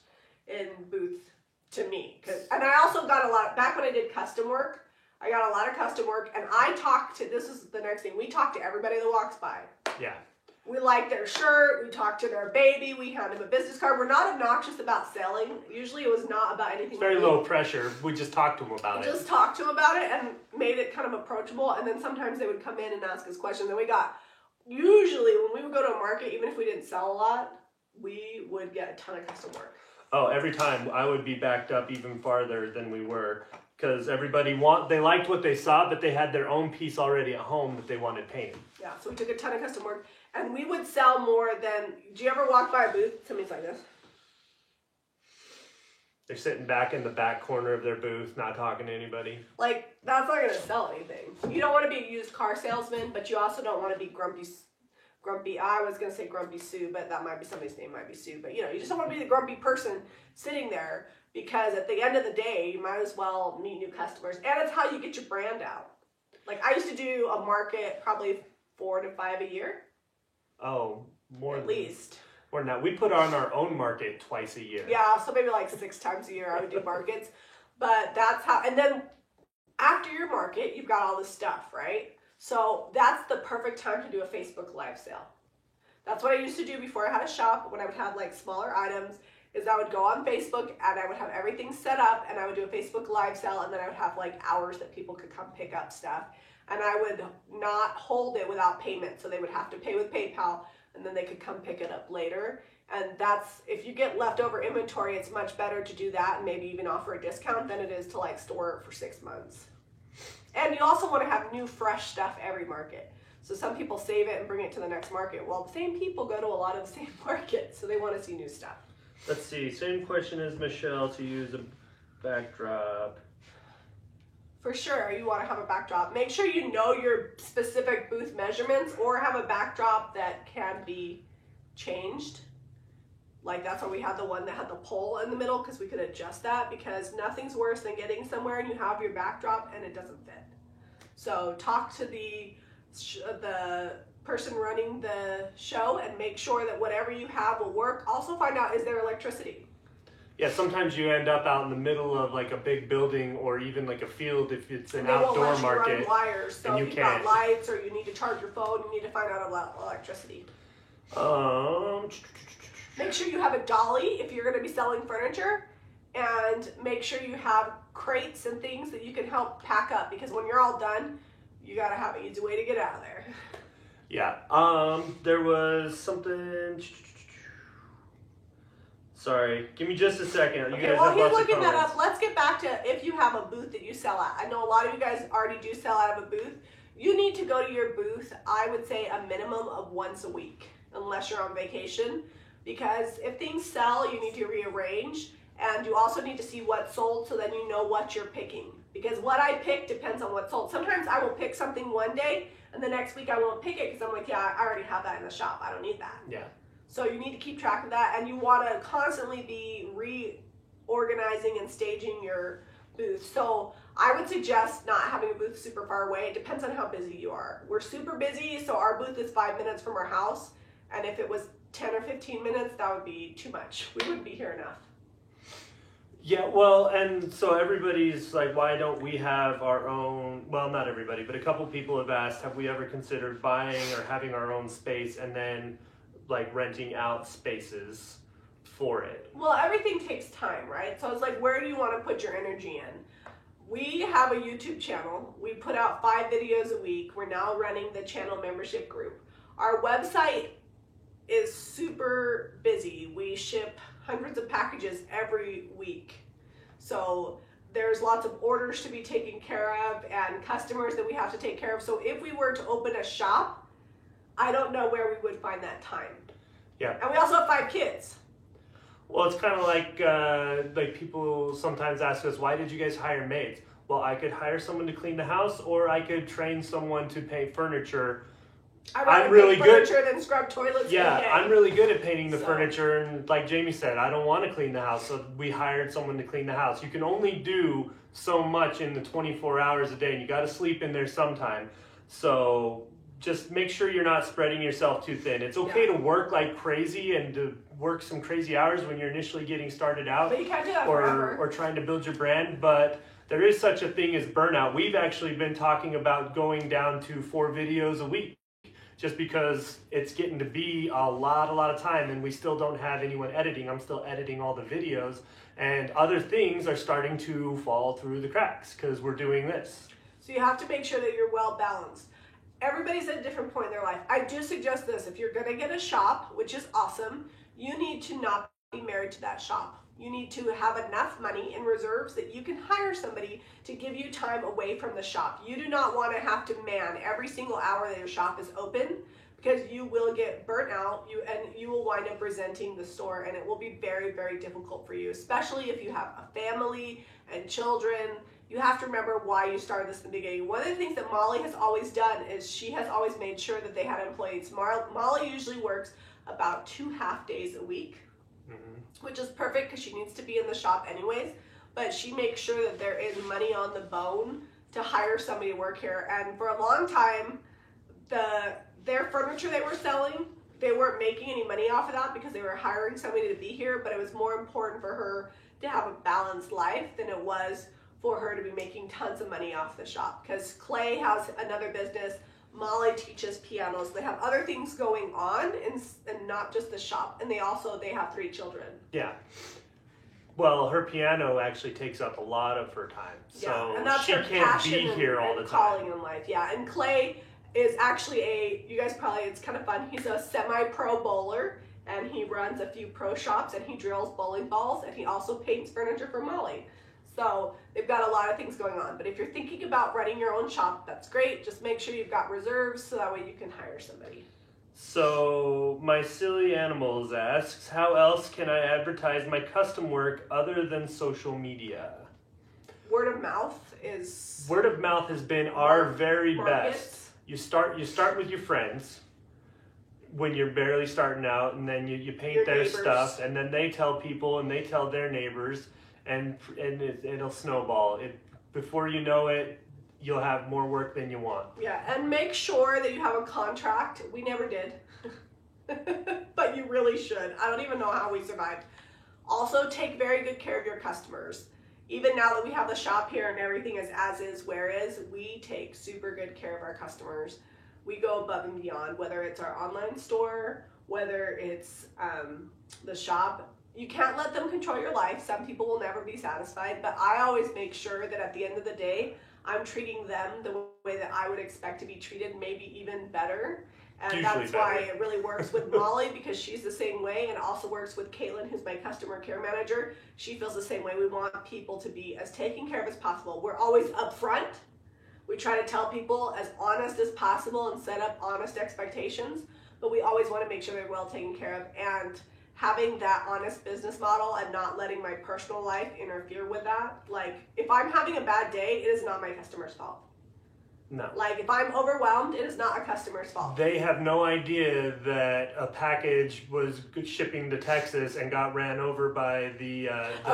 in booth to me. And I also got a lot, back when I did custom work, I got a lot of custom work, and I talked to, this is the next thing, we talk to everybody that walks by. Yeah. We like their shirt, we talk to their baby, we hand them a business card. We're not obnoxious about selling. Usually it was not about anything. It's very low pressure. We just talked to them about it. Just talked to them about it and made it kind of approachable, and then sometimes they would come in and ask us questions. And usually when we would go to a market, even if we didn't sell a lot, we would get a ton of custom work. Oh, every time I would be backed up even farther than we were. Because everybody they liked what they saw, but they had their own piece already at home that they wanted painted. Yeah, so we took a ton of custom work, and we would sell more than. Do you ever walk by a booth? Somebody's like this. They're sitting back in the back corner of their booth, not talking to anybody. That's not going to sell anything. You don't want to be a used car salesman, but you also don't want to be grumpy. I was going to say Grumpy Sue, but that might be somebody's name, might be Sue. But you just don't want to be the grumpy person sitting there. Because at the end of the day, you might as well meet new customers. And it's how you get your brand out. I used to do a market probably 4 to 5 a year. Oh, more at least. More than that. We put on our own market twice a year. Yeah, so maybe 6 times a year I would do markets. But that's how, and then after your market, you've got all this stuff, right? So that's the perfect time to do a Facebook live sale. That's what I used to do before I had a shop, when I would have smaller items. Is I would go on Facebook and I would have everything set up, and I would do a Facebook live sale, and then I would have hours that people could come pick up stuff, and I would not hold it without payment, so they would have to pay with PayPal, and then they could come pick it up later. And that's, if you get leftover inventory, it's much better to do that and maybe even offer a discount than it is to store it for 6 months. And you also want to have new fresh stuff every market. So some people save it and bring it to the next market. Well, the same people go to a lot of the same markets, so they want to see new stuff. Let's see, same question as Michelle, to use a backdrop. For sure, you want to have a backdrop. Make sure you know your specific booth measurements, or have a backdrop that can be changed. That's why we had the one that had the pole in the middle, because we could adjust that, because nothing's worse than getting somewhere and you have your backdrop and it doesn't fit. So talk to the person running the show and make sure that whatever you have will work. Also find out, is there electricity? Yeah, sometimes you end up out in the middle of a big building, or even a field if it's an they outdoor won't let market. You run wires, so and if you've got lights or you need to charge your phone, you need to find out about electricity. Make sure you have a dolly if you're going to be selling furniture, and make sure you have crates and things that you can help pack up, because when you're all done, you got to have an easy way to get out of there. Yeah, there was something. Sorry, give me just a second. Okay, while he's looking that up, let's get back to if you have a booth that you sell at. I know a lot of you guys already do sell out of a booth. You need to go to your booth, I would say a minimum of once a week, unless you're on vacation. Because if things sell, you need to rearrange, and you also need to see what sold, so then you know what you're picking. Because what I pick depends on what sold. Sometimes I will pick something one day, and the next week I won't pick it, because I'm yeah, I already have that in the shop. I don't need that. Yeah. So you need to keep track of that, and you want to constantly be reorganizing and staging your booth. So I would suggest not having a booth super far away. It depends on how busy you are. We're super busy, so our booth is 5 minutes from our house, and if it was 10 or 15 minutes, that would be too much. We wouldn't be here enough. Yeah, well, and so everybody's why don't we have our own, well, not everybody, but a couple people have asked, have we ever considered buying or having our own space and then renting out spaces for it? Well, everything takes time, right? So it's where do you want to put your energy in? We have a YouTube channel. We put out 5 videos a week. We're now running the channel membership group. Our website is super busy. We ship hundreds of packages every week. So there's lots of orders to be taken care of and customers that we have to take care of. So if we were to open a shop, I don't know where we would find that time. Yeah. And we also have 5 kids. Well, it's kind of like people sometimes ask us, why did you guys hire maids? Well, I could hire someone to clean the house, or I could train someone to paint furniture. I'm really good. Furniture than scrub toilets. Yeah, I'm really good at painting the furniture, and like Jamie said, I don't want to clean the house, so we hired someone to clean the house. You can only do so much in the 24 hours a day, and you got to sleep in there sometime. So just make sure you're not spreading yourself too thin. It's okay to work like crazy and to work some crazy hours when you're initially getting started out, but you can't do that forever. Or trying to build your brand, but there is such a thing as burnout. We've actually been talking about going down to 4 videos a week, just because it's getting to be a lot of time, and we still don't have anyone editing. I'm still editing all the videos, and other things are starting to fall through the cracks because we're doing this. So you have to make sure that you're well balanced. Everybody's at a different point in their life. I do suggest this: if you're gonna get a shop, which is awesome, you need to not be married to that shop. You need to have enough money in reserves that you can hire somebody to give you time away from the shop. You do not want to have to man every single hour that your shop is open, because you will get burnt out and you will wind up resenting the store, and it will be very, very difficult for you, especially if you have a family and children. You have to remember why you started this in the beginning. One of the things that Molly has always done is she has always made sure that they had employees. Molly usually works about 2 half days a week, which is perfect because she needs to be in the shop anyways, but she makes sure that there is money on the bone to hire somebody to work here. And for a long time, their furniture they were selling, they weren't making any money off of that because they were hiring somebody to be here, but it was more important for her to have a balanced life than it was for her to be making tons of money off the shop. Because Clay has another business, Molly teaches pianos. They have other things going on and not just the shop. And they have 3 children. Yeah. Well, her piano actually takes up a lot of her time. So and that's she her can't be passion here all the and time. calling in life. Yeah. And Clay is actually you guys probably, it's kind of fun. He's a semi-pro bowler, and he runs a few pro shops, and he drills bowling balls, and he also paints furniture for Molly. So they've got a lot of things going on. But if you're thinking about running your own shop, that's great. Just make sure you've got reserves so that way you can hire somebody. So My Silly Animals asks, how else can I advertise my custom work other than social media? Word of mouth has been our very market. best. You start with your friends when you're barely starting out, and then you paint Your their neighbors. stuff, and then they tell people, and they tell their neighbors, and it'll snowball. Before you know it, you'll have more work than you want. Yeah, and make sure that you have a contract. We never did, but you really should. I don't even know how we survived. Also, take very good care of your customers. Even now that we have the shop here and everything is as is, where is, we take super good care of our customers. We go above and beyond, whether it's our online store, whether it's the shop. You can't let them control your life. Some people will never be satisfied, but I always make sure that at the end of the day, I'm treating them the way that I would expect to be treated, maybe even better. And Usually that's why it really works with Molly, because she's the same way, and also works with Caitlin, who's my customer care manager. She feels the same way. We want people to be as taken care of as possible. We're always upfront. We try to tell people as honest as possible and set up honest expectations, but we always want to make sure they're well taken care of. And having that honest business model and not letting my personal life interfere with that. Like, if I'm having a bad day, it is not my customer's fault. No. Like, if I'm overwhelmed, it is not a customer's fault. They have no idea that a package was shipping to Texas and got ran over by the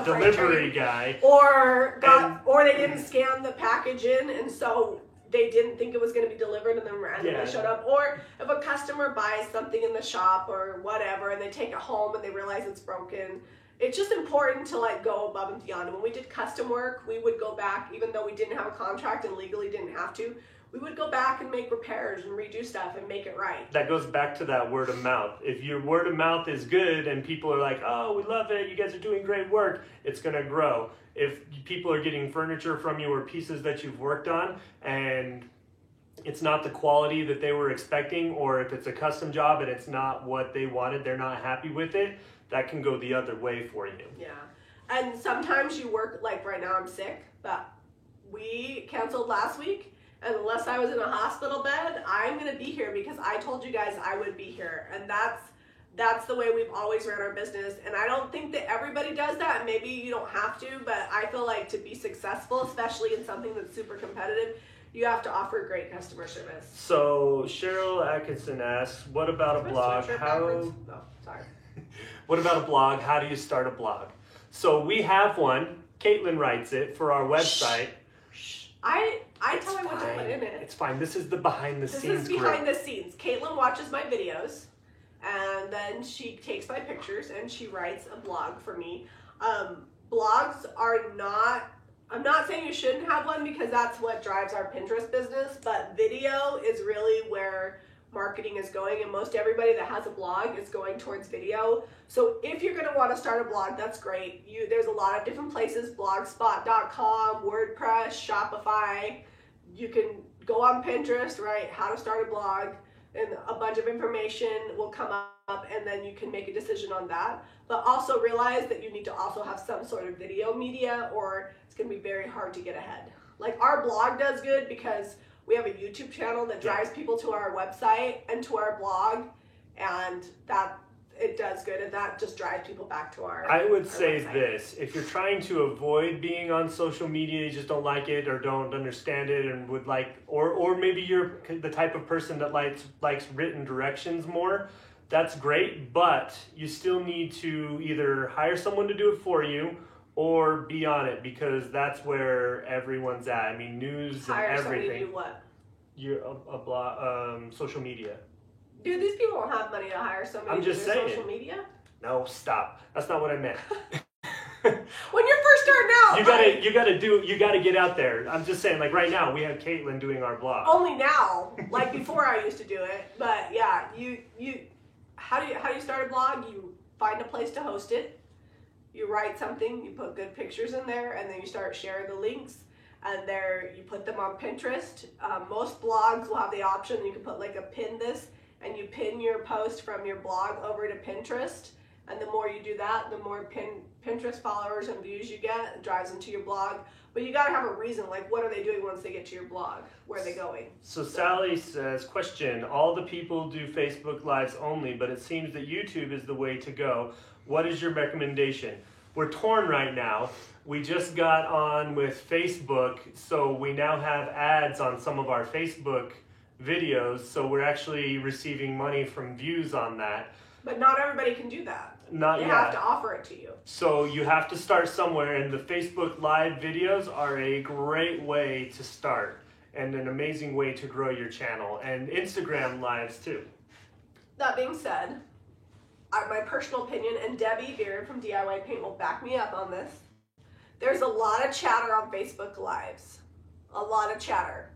delivery guy. Or they didn't scan the package in, and so they didn't think it was going to be delivered and then randomly showed up. Or if a customer buys something in the shop or whatever and they take it home and they realize it's broken, it's just important to go above and beyond. When we did custom work, we would go back, even though we didn't have a contract and legally didn't have to, we would go back and make repairs and redo stuff and make it right. That goes back to that word of mouth. If your word of mouth is good and people are like, oh, we love it, you guys are doing great work, it's going to grow. If people are getting furniture from you or pieces that you've worked on and it's not the quality that they were expecting, or if it's a custom job and it's not what they wanted, they're not happy with it, that can go the other way for you. Yeah. And sometimes you work, like right now I'm sick, but we canceled last week. And unless I was in a hospital bed, I'm going to be here because I told you guys I would be here. And that's the way we've always ran our business. And I don't think that everybody does that. Maybe you don't have to, but I feel like to be successful, especially in something that's super competitive, you have to offer great customer service. So Cheryl Atkinson asks, what about a blog? What about a blog? How do you start a blog? So we have one. Caitlin writes it for our website. I tell her what to put in it. It's fine. This is the behind the scenes. This is behind the scenes. Caitlin watches my videos, and then she takes my pictures and she writes a blog for me. Blogs are not, I'm not saying you shouldn't have one because that's what drives our Pinterest business, but video is really where marketing is going, and most everybody that has a blog is going towards video. So if you're going to want to start a blog, that's great. There's a lot of different places, blogspot.com, WordPress, Shopify. You can go on Pinterest, right? How to start a blog, and a bunch of information will come up, and then you can make a decision on that. But also realize that you need to also have some sort of video media, or it's going to be very hard to get ahead. Like our blog does good because we have a YouTube channel that drives people to our website and to our blog, and that it does good, and that just drives people back to our I would say website. this, if you're trying to avoid being on social media, you just don't like it or don't understand it and would like, or maybe you're the type of person that likes written directions more, that's great, but you still need to either hire someone to do it for you or be on it, because that's where everyone's at. I mean, news Hire and somebody everything. to do what? You're a blog, social media. Dude, these people don't have money to hire somebody I'm to do just their saying. social media. No, stop. That's not what I meant. When you're first starting out, you gotta get out there. I'm just saying, like right now, we have Caitlin doing our blog. only now, like before I used to do it. But yeah, how do you start a blog? You find a place to host it. You write something, you put good pictures in there, and then you start sharing the links. And there, you put them on Pinterest. Most blogs will have the option you can put like a pin this, and you pin your post from your blog over to Pinterest. And the more you do that, the more Pinterest followers and views you get. It drives into your blog. But you gotta have a reason, like what are they doing once they get to your blog? Where are they going? So Sally says, question, all the people do Facebook Lives only, but it seems that YouTube is the way to go. What is your recommendation? We're torn right now. We just got on with Facebook, so we now have ads on some of our Facebook videos, so we're actually receiving money from views on that. But not everybody can do that. Not They yet. have to offer it to you. So you have to start somewhere, and the Facebook Live videos are a great way to start and an amazing way to grow your channel, and Instagram Lives too. That being said, my personal opinion, and Debbie Beard from DIY Paint will back me up on this, there's a lot of chatter on Facebook Lives. A lot of chatter.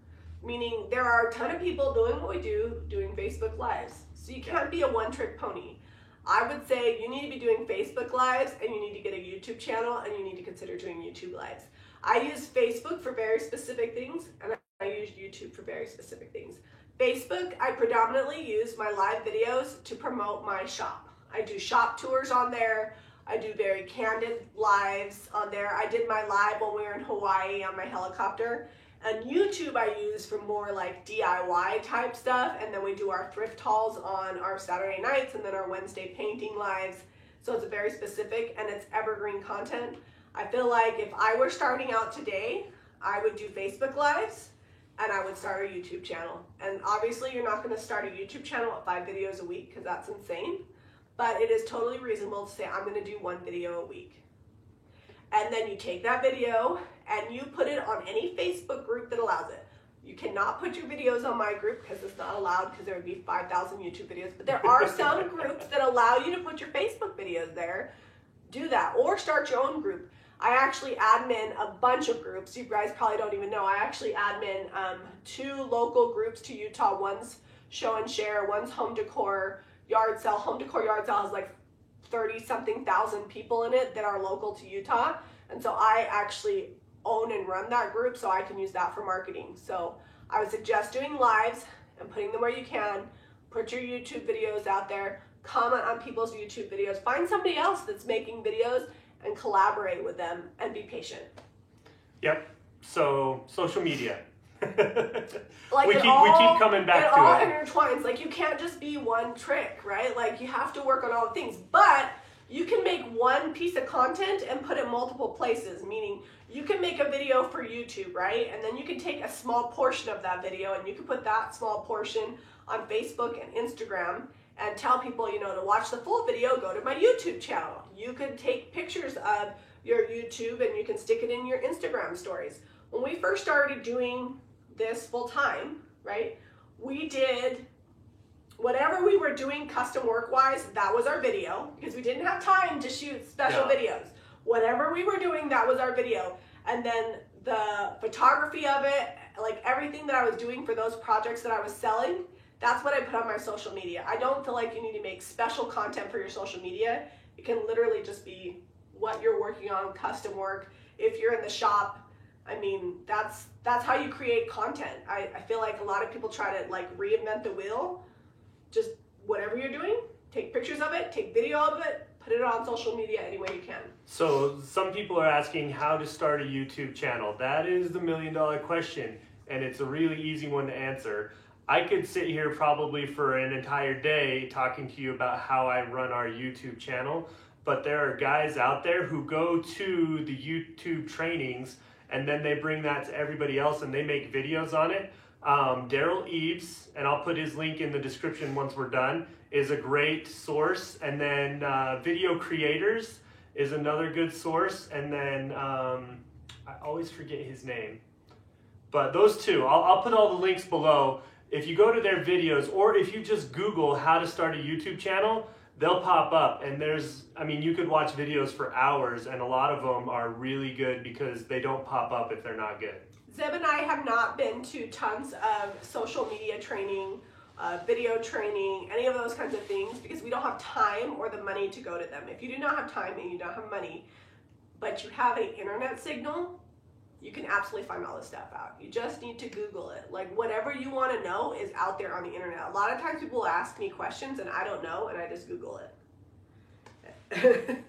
Meaning there are a ton of people doing what we do, doing Facebook Lives. So you can't be a one-trick pony. I would say you need to be doing Facebook Lives, and you need to get a YouTube channel, and you need to consider doing YouTube Lives. I use Facebook for very specific things, and I use YouTube for very specific things. Facebook, I predominantly use my live videos to promote my shop. I do shop tours on there. I do very candid lives on there. I did my live when we were in Hawaii on my helicopter. And YouTube I use for more like DIY type stuff, and then we do our thrift hauls on our Saturday nights, and then our Wednesday painting lives. So it's very specific, and it's evergreen content. I feel like if I were starting out today, I would do Facebook Lives, and I would start a YouTube channel. And obviously you're not going to start a YouTube channel at 5 videos a week, because that's insane. But it is totally reasonable to say I'm going to do 1 video a week. And then you take that video and you put it on any Facebook group that allows it. You cannot put your videos on my group because it's not allowed, because there would be 5,000 YouTube videos. But there are some groups that allow you to put your Facebook videos there. Do that, or start your own group. I actually admin a bunch of groups. You guys probably don't even know. I actually admin 2 local groups to Utah. One's Show and Share, one's Home Decor Yard Sale. Home Decor Yard Sale has like 30-something thousand people in it that are local to Utah. And so I actually own and run that group, so I can use that for marketing. So I would suggest doing lives and putting them where you can. Put your YouTube videos out there. Comment on people's YouTube videos. Find somebody else that's making videos and collaborate with them and be patient. Yep. So social media. Like we keep coming back to it. It all intertwines. Like you can't just be one trick, right? Like you have to work on all the things. But you can make one piece of content and put it multiple places, meaning you can make a video for YouTube, right? And then you can take a small portion of that video and you can put that small portion on Facebook and Instagram and tell people, you know, to watch the full video, go to my YouTube channel. You could take pictures of your YouTube and you can stick it in your Instagram stories. When we first started doing this full time, right, we did whatever we were doing custom work wise, that was our video because we didn't have time to shoot special videos. Whatever we were doing, that was our video. And then the photography of it, like everything that I was doing for those projects that I was selling, that's what I put on my social media. I don't feel like you need to make special content for your social media. It can literally just be what you're working on, custom work. If you're in the shop, I mean, that's how you create content. I feel like a lot of people try to like reinvent the wheel. Just whatever you're doing, take pictures of it, take video of it, put it on social media any way you can. So some people are asking how to start a YouTube channel. That is the $1 million question, and it's a really easy one to answer. I could sit here probably for an entire day talking to you about how I run our YouTube channel, but there are guys out there who go to the YouTube trainings and then they bring that to everybody else and they make videos on it. Daryl Eves, and I'll put his link in the description once we're done, is a great source. And then Video Creators is another good source. And then I always forget his name. But those two, I'll put all the links below. If you go to their videos, or if you just Google how to start a YouTube channel, they'll pop up. And you could watch videos for hours, and a lot of them are really good because they don't pop up if they're not good. Zeb and I have not been to tons of social media training, video training, any of those kinds of things because we don't have time or the money to go to them. If you do not have time and you don't have money, but you have an internet signal, you can absolutely find all this stuff out. You just need to Google it. Like whatever you want to know is out there on the internet. A lot of times people will ask me questions and I don't know and I just Google it.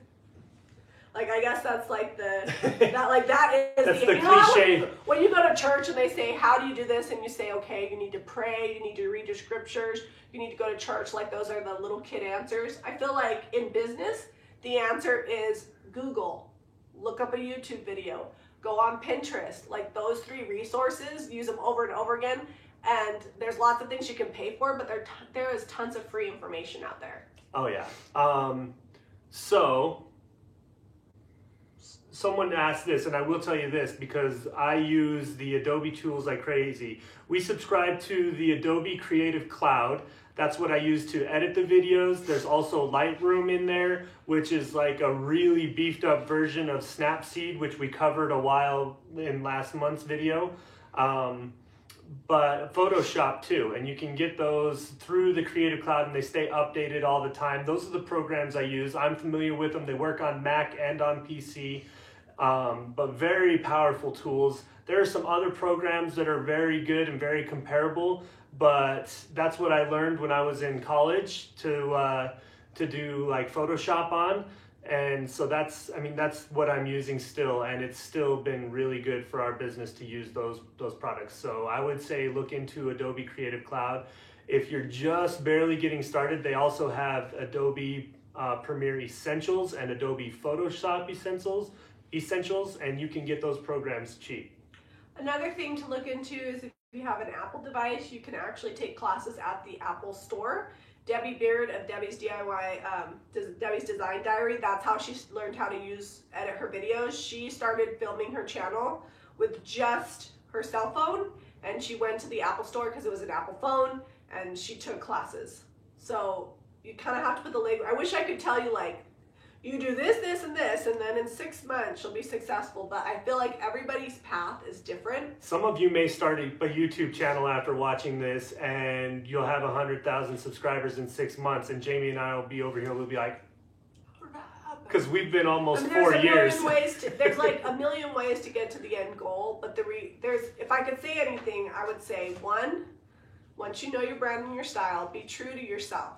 Like I guess that's like that is that's the cliche. When you go to church and they say, how do you do this? And you say, okay, you need to pray, you need to read your scriptures, you need to go to church. Like those are the little kid answers. I feel like in business, the answer is Google, look up a YouTube video, go on Pinterest. Like those 3 resources, use them over and over again. And there's lots of things you can pay for, but there is tons of free information out there. Oh yeah. So someone asked this, and I will tell you this because I use the Adobe tools like crazy. We subscribe to the Adobe Creative Cloud. That's what I use to edit the videos. There's also Lightroom in there, which is like a really beefed up version of Snapseed, which we covered a while in last month's video. But Photoshop too, and you can get those through the Creative Cloud and they stay updated all the time. Those are the programs I use. I'm familiar with them. They work on Mac and on PC, but very powerful tools. There are some other programs that are very good and very comparable, but that's what I learned when I was in college to do like Photoshop on. And so that's what I'm using still, and it's still been really good for our business to use those products. So I would say look into Adobe Creative Cloud. If you're just barely getting started, they also have Adobe Premiere Essentials and Adobe Photoshop Essentials, and you can get those programs cheap. Another thing to look into is if you have an Apple device, you can actually take classes at the Apple Store. Debbie Beard of Debbie's DIY, Debbie's Design Diary, that's how she learned how to edit her videos. She started filming her channel with just her cell phone, and she went to the Apple Store because it was an Apple phone, and she took classes. So you kind of have to put the label. I wish I could tell you like, you do this, this, and this, and then in 6 months you'll be successful. But I feel like everybody's path is different. Some of you may start a YouTube channel after watching this, and you'll have 100,000 subscribers in 6 months. And Jamie and I will be over here. We'll be like, because we've been almost I mean, 4 years. There's like a million ways to get to the end goal, but if I could say anything, I would say one, once you know your brand and your style, be true to yourself.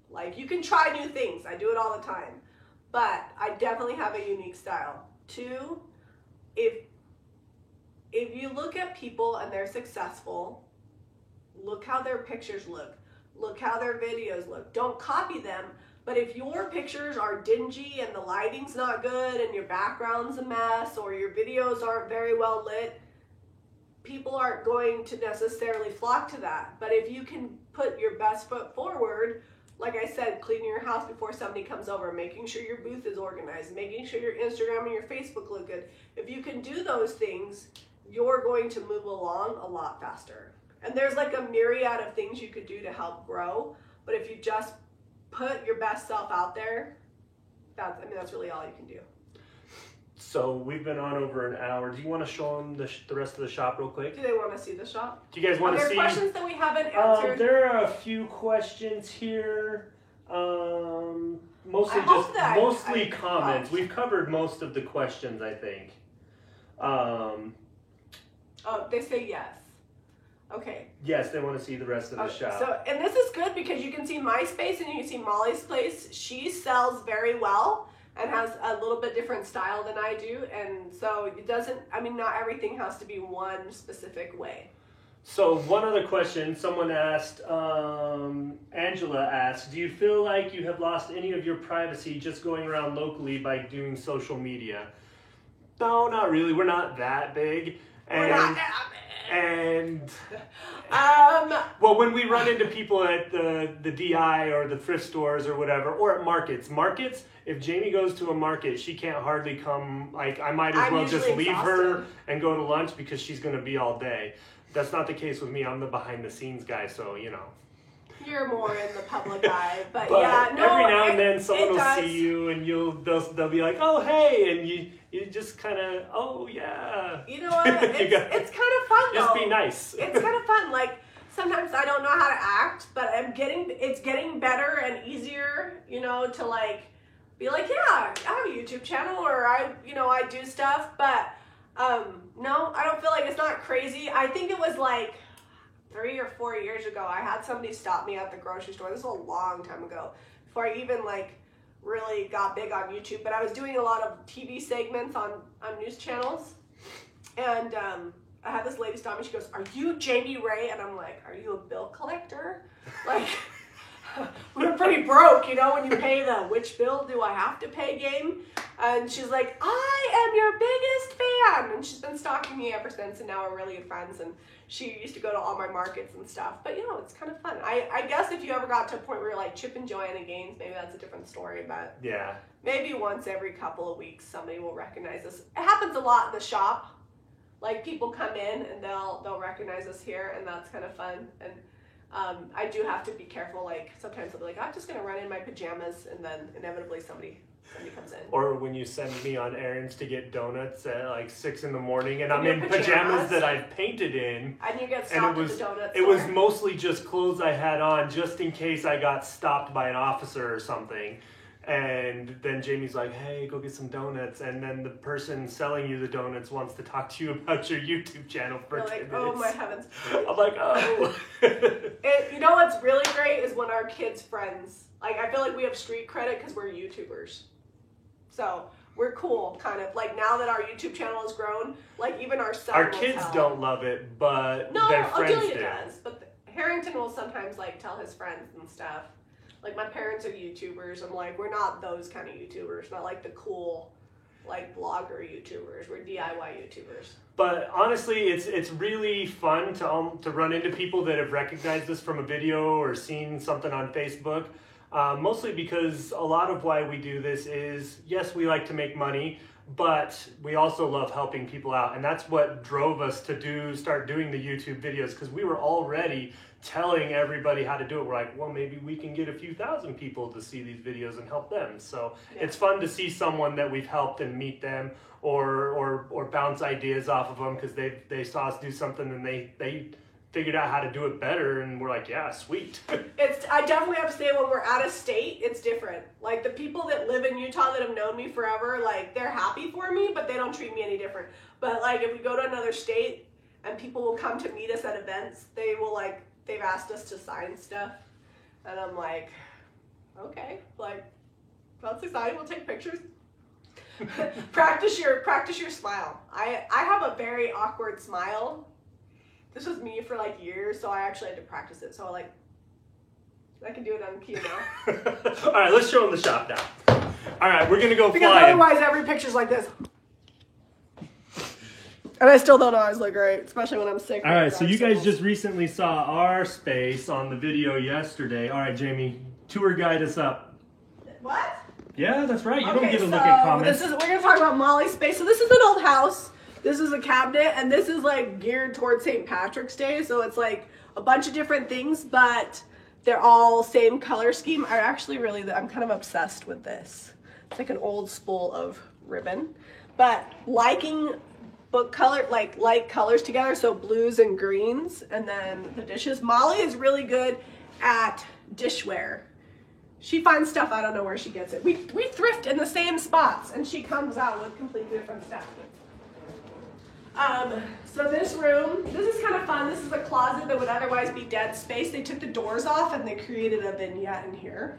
Like, you can try new things. I do it all the time, but I definitely have a unique style. Two, if you look at people and they're successful, look how their pictures look how their videos look. Don't copy them. But if your pictures are dingy and the lighting's not good and your background's a mess or your videos aren't very well lit, people aren't going to necessarily flock to that. But if you can put your best foot forward, like I said, cleaning your house before somebody comes over, making sure your booth is organized, making sure your Instagram and your Facebook look good. If you can do those things, you're going to move along a lot faster. And there's like a myriad of things you could do to help grow. But if you just put your best self out there, that's really all you can do. So we've been on over an hour. Do you want to show them the rest of the shop real quick? Do they want to see the shop? Do you guys want to see? Are there questions that we haven't answered? There are a few questions here. Mostly comments. We've covered most of the questions, I think. Oh, they say yes. Okay. Yes, they want to see the rest of the shop. So, and this is good because you can see my space and you can see Molly's place. She sells very well and has a little bit different style than I do. And so it doesn't, not everything has to be one specific way. So one other question, someone asked, Angela asked, do you feel like you have lost any of your privacy just going around locally by doing social media? No, not really. We're not that big. We're not that big. And well, when we run into people at the DI or the thrift stores or whatever, or at markets, if Jamie goes to a market, she can't hardly come. Like, I might as well just leave her and go to lunch because she's going to be all day. That's not the case with me. I'm the behind the scenes guy, so You're more in the public eye, but yeah, no. Every now and then someone will see you, and they'll be like, "Oh, hey," and you just kind of, "Oh, yeah." You know what? It's kind of fun though. Just be nice. It's kind of fun. Like, sometimes I don't know how to act, but it's getting better and easier, to like be like, yeah, I have a YouTube channel, or I do stuff, but no, I don't feel like it's not crazy. I think it was like 3 or 4 years ago, I had somebody stop me at the grocery store. This was a long time ago, before I even really got big on YouTube. But I was doing a lot of TV segments on news channels, and I had this lady stop me. She goes, "Are you Jamie Ray?" And I'm like, "Are you a bill collector?" Like, we were pretty broke, when you pay the "which bill do I have to pay" game. And she's like, "I am your biggest fan," and she's been stalking me ever since. And now we're really good friends. And she used to go to all my markets and stuff. But it's kind of fun. I guess if you ever got to a point where you're like Chip and Joanna Gaines, maybe that's a different story. But yeah, maybe once every couple of weeks somebody will recognize us. It happens a lot in the shop. Like, people come in and they'll recognize us here, and that's kind of fun. And I do have to be careful. Like, sometimes I'll be like, I'm just gonna run in my pajamas, and then inevitably somebody comes in. Or when you send me on errands to get donuts at like 6 in the morning, and I'm in pajamas that I've painted in, and you get stopped at the donut store. It was mostly just clothes I had on just in case I got stopped by an officer or something. And then Jamie's like, "Hey, go get some donuts." And then the person selling you the donuts wants to talk to you about your YouTube channel for 10 minutes. Oh my heavens. I'm like, oh. You know what's really great is when our kids' friends, like, I feel like we have street credit because we're YouTubers. So we're cool, kind of. Like, now that our YouTube channel has grown, like, even our son Our kids don't love it, but their friends Adelia do. does. But Harrington will sometimes, like, tell his friends and stuff. Like, my parents are YouTubers. I'm like, we're not those kind of YouTubers. Not like the cool, like, blogger YouTubers. We're DIY YouTubers. But honestly, it's really fun to run into people that have recognized us from a video or seen something on Facebook. Mostly because a lot of why we do this is, yes, we like to make money, but we also love helping people out. And that's what drove us to start doing the YouTube videos, because we were already telling everybody how to do it. We're like, well, maybe we can get a few thousand people to see these videos and help them. So It's fun to see someone that we've helped and meet them, or bounce ideas off of them because they saw us do something and they figured out how to do it better, and we're like, yeah, sweet. I definitely have to say, when we're out of state, it's different. Like, the people that live in Utah that have known me forever, like, they're happy for me, but they don't treat me any different. But, like, if we go to another state and people will come to meet us at events, they will, like, they've asked us to sign stuff. And I'm like, okay, like, that's exciting. We'll take pictures. practice your smile. I have a very awkward smile. This was me for like years, so I actually had to practice it. So like, I can do it on cue now. All right, let's show them the shop now. All right, we're gonna go because flying. Otherwise, every picture's like this. And I still don't always look great, especially when I'm sick. All right, so you guys just recently saw our space on the video yesterday. All right, Jamie, tour guide us up. What? Yeah, that's right. You don't get to look at comments. We're going to talk about Molly's space. So this is an old house. This is a cabinet, and this is like geared towards St. Patrick's Day. So it's like a bunch of different things, but they're all same color scheme. I'm kind of obsessed with this. It's like an old spool of ribbon, but liking book color, like light colors together. So blues and greens, and then the dishes. Molly is really good at dishware. She finds stuff, I don't know where she gets it. We thrift in the same spots, and she comes out with completely different stuff. So this room, this is kind of fun. This is a closet that would otherwise be dead space. They took the doors off and they created a vignette in here.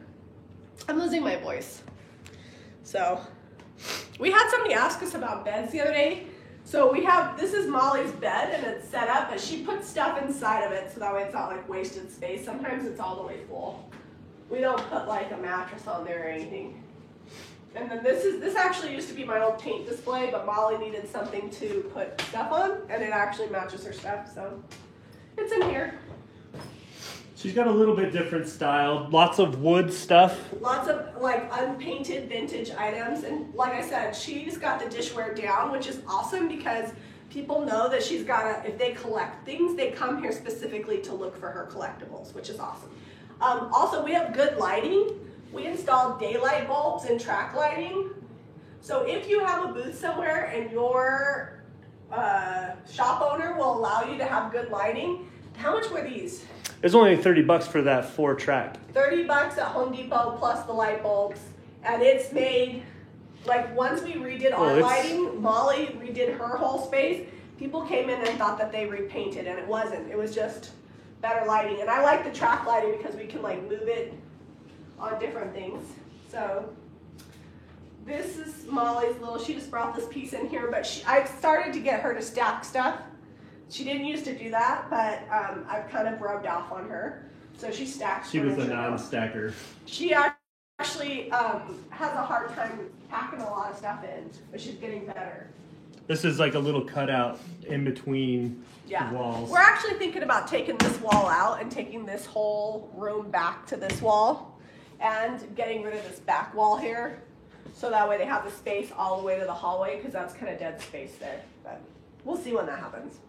I'm losing my voice. So we had somebody ask us about beds the other day. So this is Molly's bed, and it's set up, but she puts stuff inside of it so that way it's not like wasted space. Sometimes it's all the way full. We don't put like a mattress on there or anything. And then this actually used to be my old paint display, but Molly needed something to put stuff on, and it actually matches her stuff, so it's in here. She's got a little bit different style, lots of wood stuff. Lots of like unpainted vintage items, and like I said, she's got the dishware down, which is awesome because people know that if they collect things, they come here specifically to look for her collectibles, which is awesome. Also, we have good lighting. We installed daylight bulbs and track lighting. So if you have a booth somewhere and your shop owner will allow you to have good lighting, how much were these? It's only $30 for that 4-track. $30 at Home Depot plus the light bulbs. And it's made, like once we redid our lighting, Molly redid her whole space. People came in and thought that they repainted, and it wasn't. It was just better lighting. And I like the track lighting because we can like move it on different things. So this is Molly's she just brought this piece in here, but I've started to get her to stack stuff. She didn't used to do that, but I've kind of rubbed off on her. So she stacks. She was a non-stacker. She actually has a hard time packing a lot of stuff in, but she's getting better. This is like a little cutout in between the walls. We're actually thinking about taking this wall out and taking this whole room back to this wall and getting rid of this back wall here. So that way they have the space all the way to the hallway, because that's kind of dead space there. But we'll see when that happens.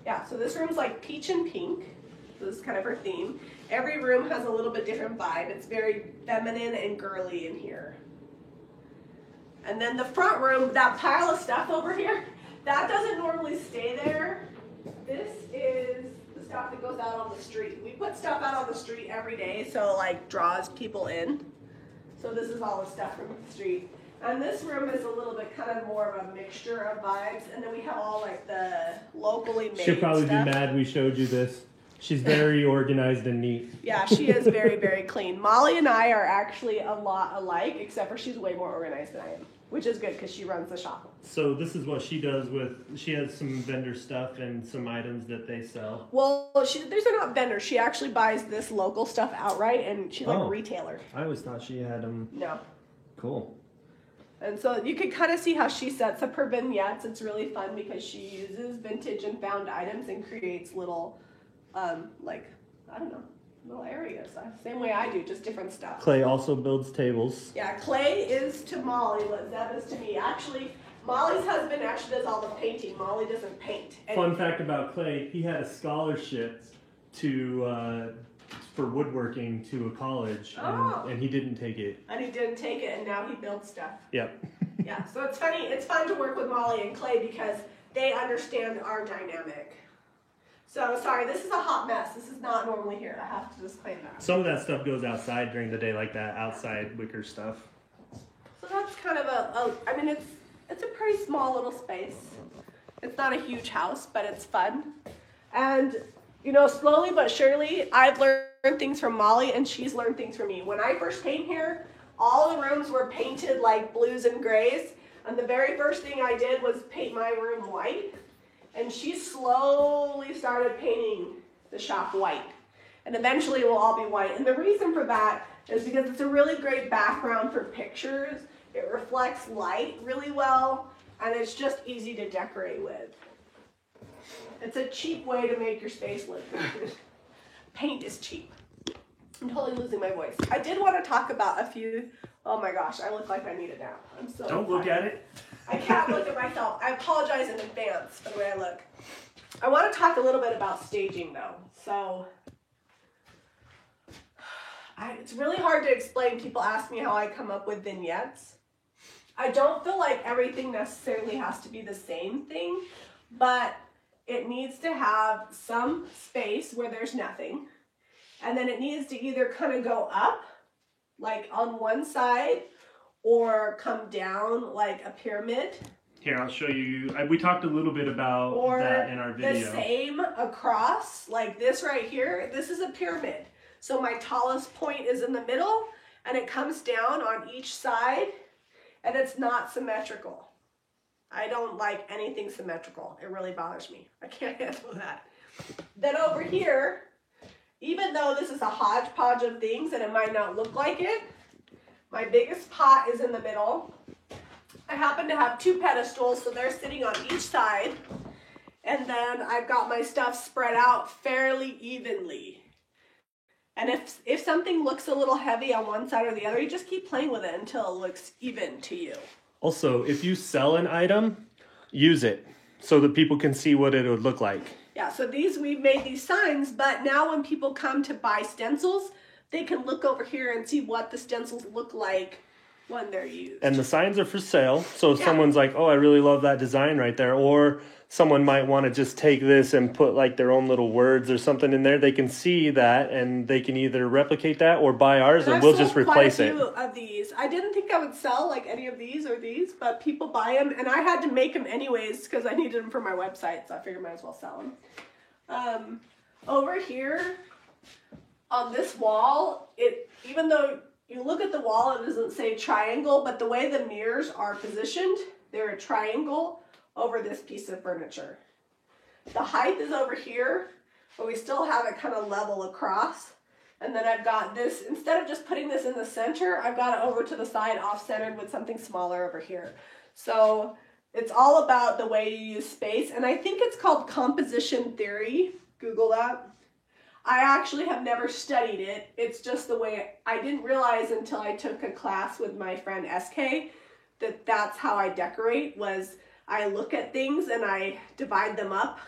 Yeah, so this room's like peach and pink. So this is kind of her theme. Every room has a little bit different vibe. It's very feminine and girly in here. And then the front room, that pile of stuff over here, that doesn't normally stay there. This is the stuff that goes out on the street. We put stuff out on the street every day, so it like draws people in. So this is all the stuff from the street. And this room is a little bit kind of more of a mixture of vibes. And then we have all like the locally made stuff. She'll probably be mad we showed you this. She's very organized and neat. Yeah, she is very, very clean. Molly and I are actually a lot alike, except for she's way more organized than I am, which is good because she runs the shop. So this is what she does she has some vendor stuff and some items that they sell. Well, these are not vendors. She actually buys this local stuff outright, and she's like a retailer. I always thought she had them. No. Cool. And so you can kind of see how she sets up her vignettes. It's really fun because she uses vintage and found items and creates little, little areas. Same way I do, just different stuff. Clay also builds tables. Yeah, Clay is to Molly what Zeb is to me. Actually, Molly's husband actually does all the painting. Molly doesn't paint. Fun fact about Clay, he had a scholarship for woodworking to a college, and he didn't take it. And he didn't take it, and now he builds stuff. Yep. Yeah, so it's funny. It's fun to work with Molly and Clay because they understand our dynamic. So sorry, this is a hot mess. This is not normally here. I have to disclaim that. Some of that stuff goes outside during the day, like that outside wicker stuff. So that's kind of I mean, it's a pretty small little space. It's not a huge house, but it's fun. And, you know, slowly but surely, I've learned things from Molly and she's learned things from me. When I first came here, all the rooms were painted like blues and grays. And the very first thing I did was paint my room white. And she slowly started painting the shop white. And eventually it will all be white. And the reason for that is because it's a really great background for pictures. It reflects light really well. And it's just easy to decorate with. It's a cheap way to make your space look good. Paint is cheap. I'm totally losing my voice. I did want to talk about a few. Oh my gosh, I look like I need a nap. I'm so Don't look at it. I can't look at myself. I apologize in advance for the way I look. I want to talk a little bit about staging though. So it's really hard to explain. People ask me how I come up with vignettes. I don't feel like everything necessarily has to be the same thing, but it needs to have some space where there's nothing. And then it needs to either kind of go up, like on one side, or come down like a pyramid. Here, I'll show you. We talked a little bit about that in our video. The same across, like this right here. This is a pyramid. So my tallest point is in the middle, and it comes down on each side, and it's not symmetrical. I don't like anything symmetrical. It really bothers me. I can't handle that. Then over here, even though this is a hodgepodge of things and it might not look like it, my biggest pot is in the middle. I happen to have two pedestals, so they're sitting on each side. And then I've got my stuff spread out fairly evenly. And if something looks a little heavy on one side or the other, you just keep playing with it until it looks even to you. Also, if you sell an item, use it so that people can see what it would look like. Yeah, so we've made these signs, but now when people come to buy stencils, they can look over here and see what the stencils look like when they're used. And the signs are for sale, so if someone's like, oh, I really love that design right there, or someone might want to just take this and put like their own little words or something in there, they can see that and they can either replicate that or buy ours and we'll just replace it. I've sold quite a few of these. I didn't think I would sell like any of these or these, but people buy them, and I had to make them anyways because I needed them for my website, so I figured I might as well sell them. Over here on this wall, even though you look at the wall, it doesn't say triangle, but the way the mirrors are positioned, they're a triangle over this piece of furniture. The height is over here, but we still have it kind of level across. And then I've got this, instead of just putting this in the center, I've got it over to the side off-centered with something smaller over here. So it's all about the way you use space, and I think it's called composition theory. Google that. I actually have never studied it. It's just the way, I didn't realize until I took a class with my friend SK that that's how I decorate, was I look at things and I divide them up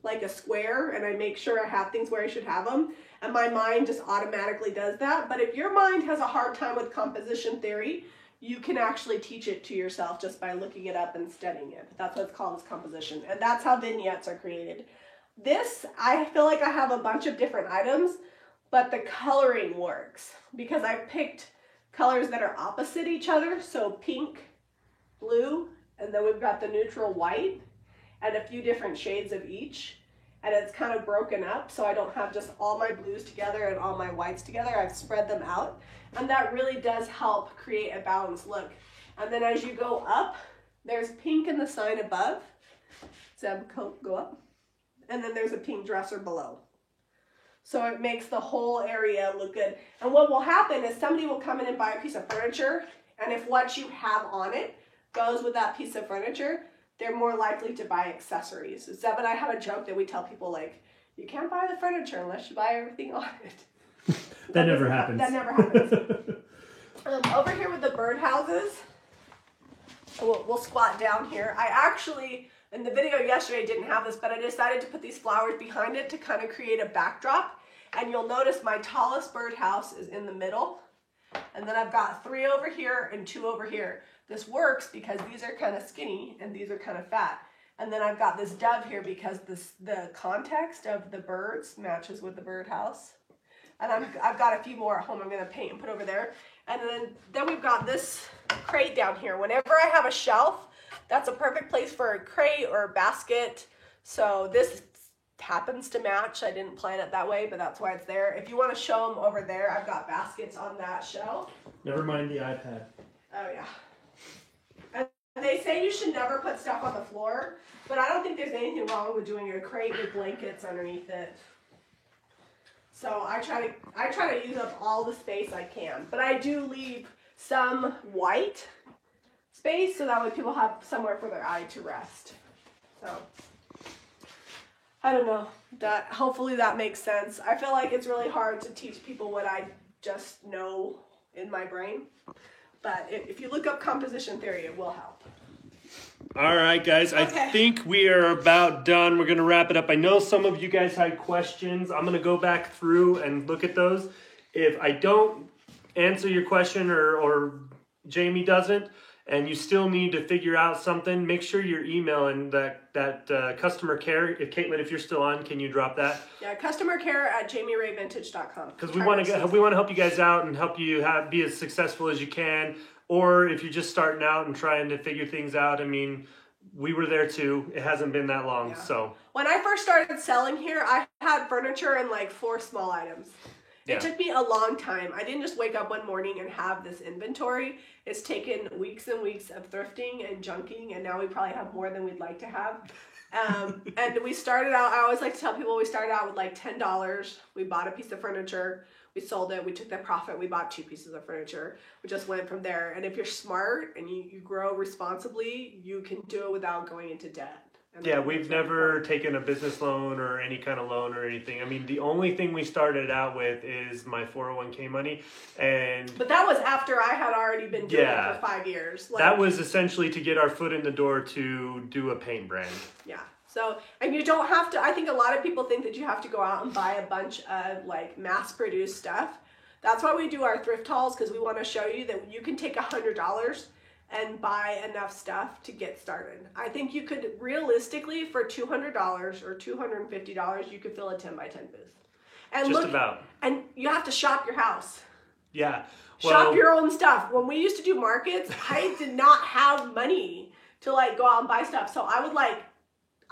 like a square, and I make sure I have things where I should have them, and my mind just automatically does that. But if your mind has a hard time with composition theory, you can actually teach it to yourself just by looking it up and studying it. That's what it's called, is composition, and that's how vignettes are created. This, I feel like I have a bunch of different items, but the coloring works because I picked colors that are opposite each other. So pink, blue, and then we've got the neutral white and a few different shades of each. And it's kind of broken up, so I don't have just all my blues together and all my whites together. I've spread them out, and that really does help create a balanced look. And then as you go up, there's pink in the sign above. So go up. And then there's a pink dresser below. So it makes the whole area look good. And what will happen is somebody will come in and buy a piece of furniture, and if what you have on it goes with that piece of furniture, they're more likely to buy accessories. So Zeb and I have a joke that we tell people, like, you can't buy the furniture unless you buy everything on it. That never happens. That never happens. Over here with the birdhouses, we'll squat down here. I actually, in the video yesterday, didn't have this, but I decided to put these flowers behind it to kind of create a backdrop. And you'll notice my tallest birdhouse is in the middle. And then I've got 3 over here and 2 over here. This works because these are kind of skinny and these are kind of fat. And then I've got this dove here because the context of the birds matches with the birdhouse. And I've got a few more at home I'm going to paint and put over there. And then we've got this crate down here. Whenever I have a shelf, that's a perfect place for a crate or a basket. So this happens to match. I didn't plan it that way, but that's why it's there. If you want to show them over there, I've got baskets on that shelf. Never mind the iPad. Oh, yeah. And they say you should never put stuff on the floor, but I don't think there's anything wrong with doing a crate with blankets underneath it. So I try to use up all the space I can, but I do leave some white space so that way people have somewhere for their eye to rest. So I don't know, hopefully that makes sense. I feel like it's really hard to teach people what I just know in my brain, but if you look up composition theory, it will help. All right, guys, okay. I think we are about done. We're going to wrap it up. I know some of you guys had questions. I'm going to go back through and look at those. If I don't answer your question or Jamie doesn't, and you still need to figure out something, make sure you're emailing that customer care. If Caitlin, if you're still on, can you drop that? Yeah, customer care at JamieRayVintage.com. Because we want to help you guys out and help you be as successful as you can. Or if you're just starting out and trying to figure things out, I mean, we were there too. It hasn't been that long, so. When I first started selling here, I had furniture and like 4 small items. It took me a long time. I didn't just wake up one morning and have this inventory. It's taken weeks and weeks of thrifting and junking, and now we probably have more than we'd like to have. And we started out, I always like to tell people, we started out with like $10. We bought a piece of furniture. We sold it, we took that profit, we bought 2 pieces of furniture. We just went from there. And if you're smart and you grow responsibly, you can do it without going into debt. Yeah, we've never taken a business loan or any kind of loan or anything. I mean, the only thing we started out with is my 401k money. But that was after I had already been doing it for 5 years. That was essentially to get our foot in the door to do a paint brand. Yeah. So, and you don't have to, I think a lot of people think that you have to go out and buy a bunch of like mass-produced stuff. That's why we do our thrift hauls, because we want to show you that you can take $100 and buy enough stuff to get started. I think you could realistically, for $200 or $250, you could fill a 10 by 10 booth. And and you have to shop your house. Yeah. Shop your own stuff. When we used to do markets, I did not have money to like go out and buy stuff. So I would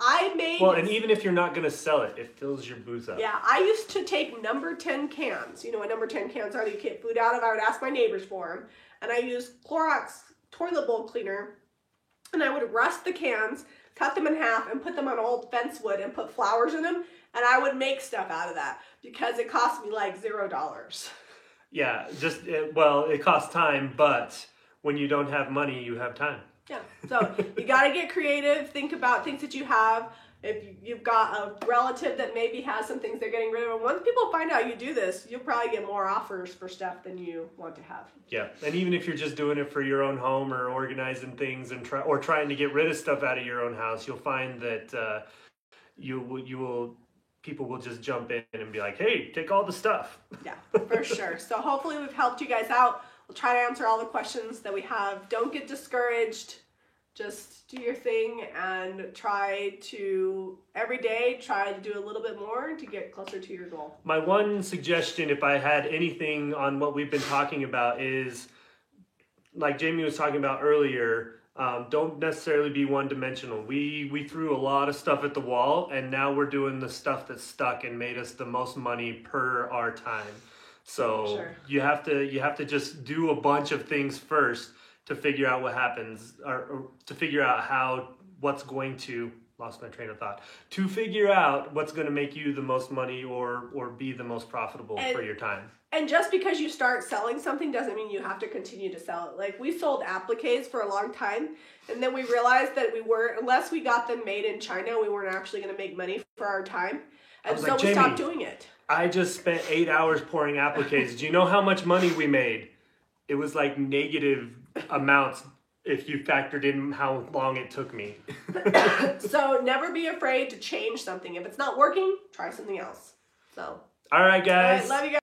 and even if you're not going to sell it, it fills your booth up. Yeah, I used to take number 10 cans. You know what number 10 cans are that you get food out of? I would ask my neighbors for them. And I used Clorox toilet bowl cleaner. And I would rust the cans, cut them in half, and put them on old fence wood and put flowers in them. And I would make stuff out of that because it cost me like $0. Yeah, it costs time, but when you don't have money, you have time. Yeah, so you got to get creative. Think about things that you have. If you've got a relative that maybe has some things they're getting rid of, and once people find out you do this, you'll probably get more offers for stuff than you want to have. Yeah, and even if you're just doing it for your own home or organizing things and trying to get rid of stuff out of your own house, you'll find that people will just jump in and be like, "Hey, take all the stuff." Yeah, for sure. So hopefully we've helped you guys out. We'll try to answer all the questions that we have. Don't get discouraged. Just do your thing and every day, try to do a little bit more to get closer to your goal. My one suggestion, if I had anything on what we've been talking about, is like Jamie was talking about earlier, don't necessarily be one-dimensional. We threw a lot of stuff at the wall, and now we're doing the stuff that stuck and made us the most money per our time. So you have to just do a bunch of things first to figure out what happens, or to figure out what's going to, lost my train of thought, to figure out what's going to make you the most money or be the most profitable for your time. And just because you start selling something doesn't mean you have to continue to sell it. Like, we sold appliques for a long time, and then we realized that unless we got them made in China, we weren't actually going to make money for our time. And so we stopped doing it. I just spent 8 hours pouring appliques. Do you know how much money we made? It was like negative amounts if you factored in how long it took me. So never be afraid to change something. If it's not working, try something else. So. All right, guys. All right, love you guys.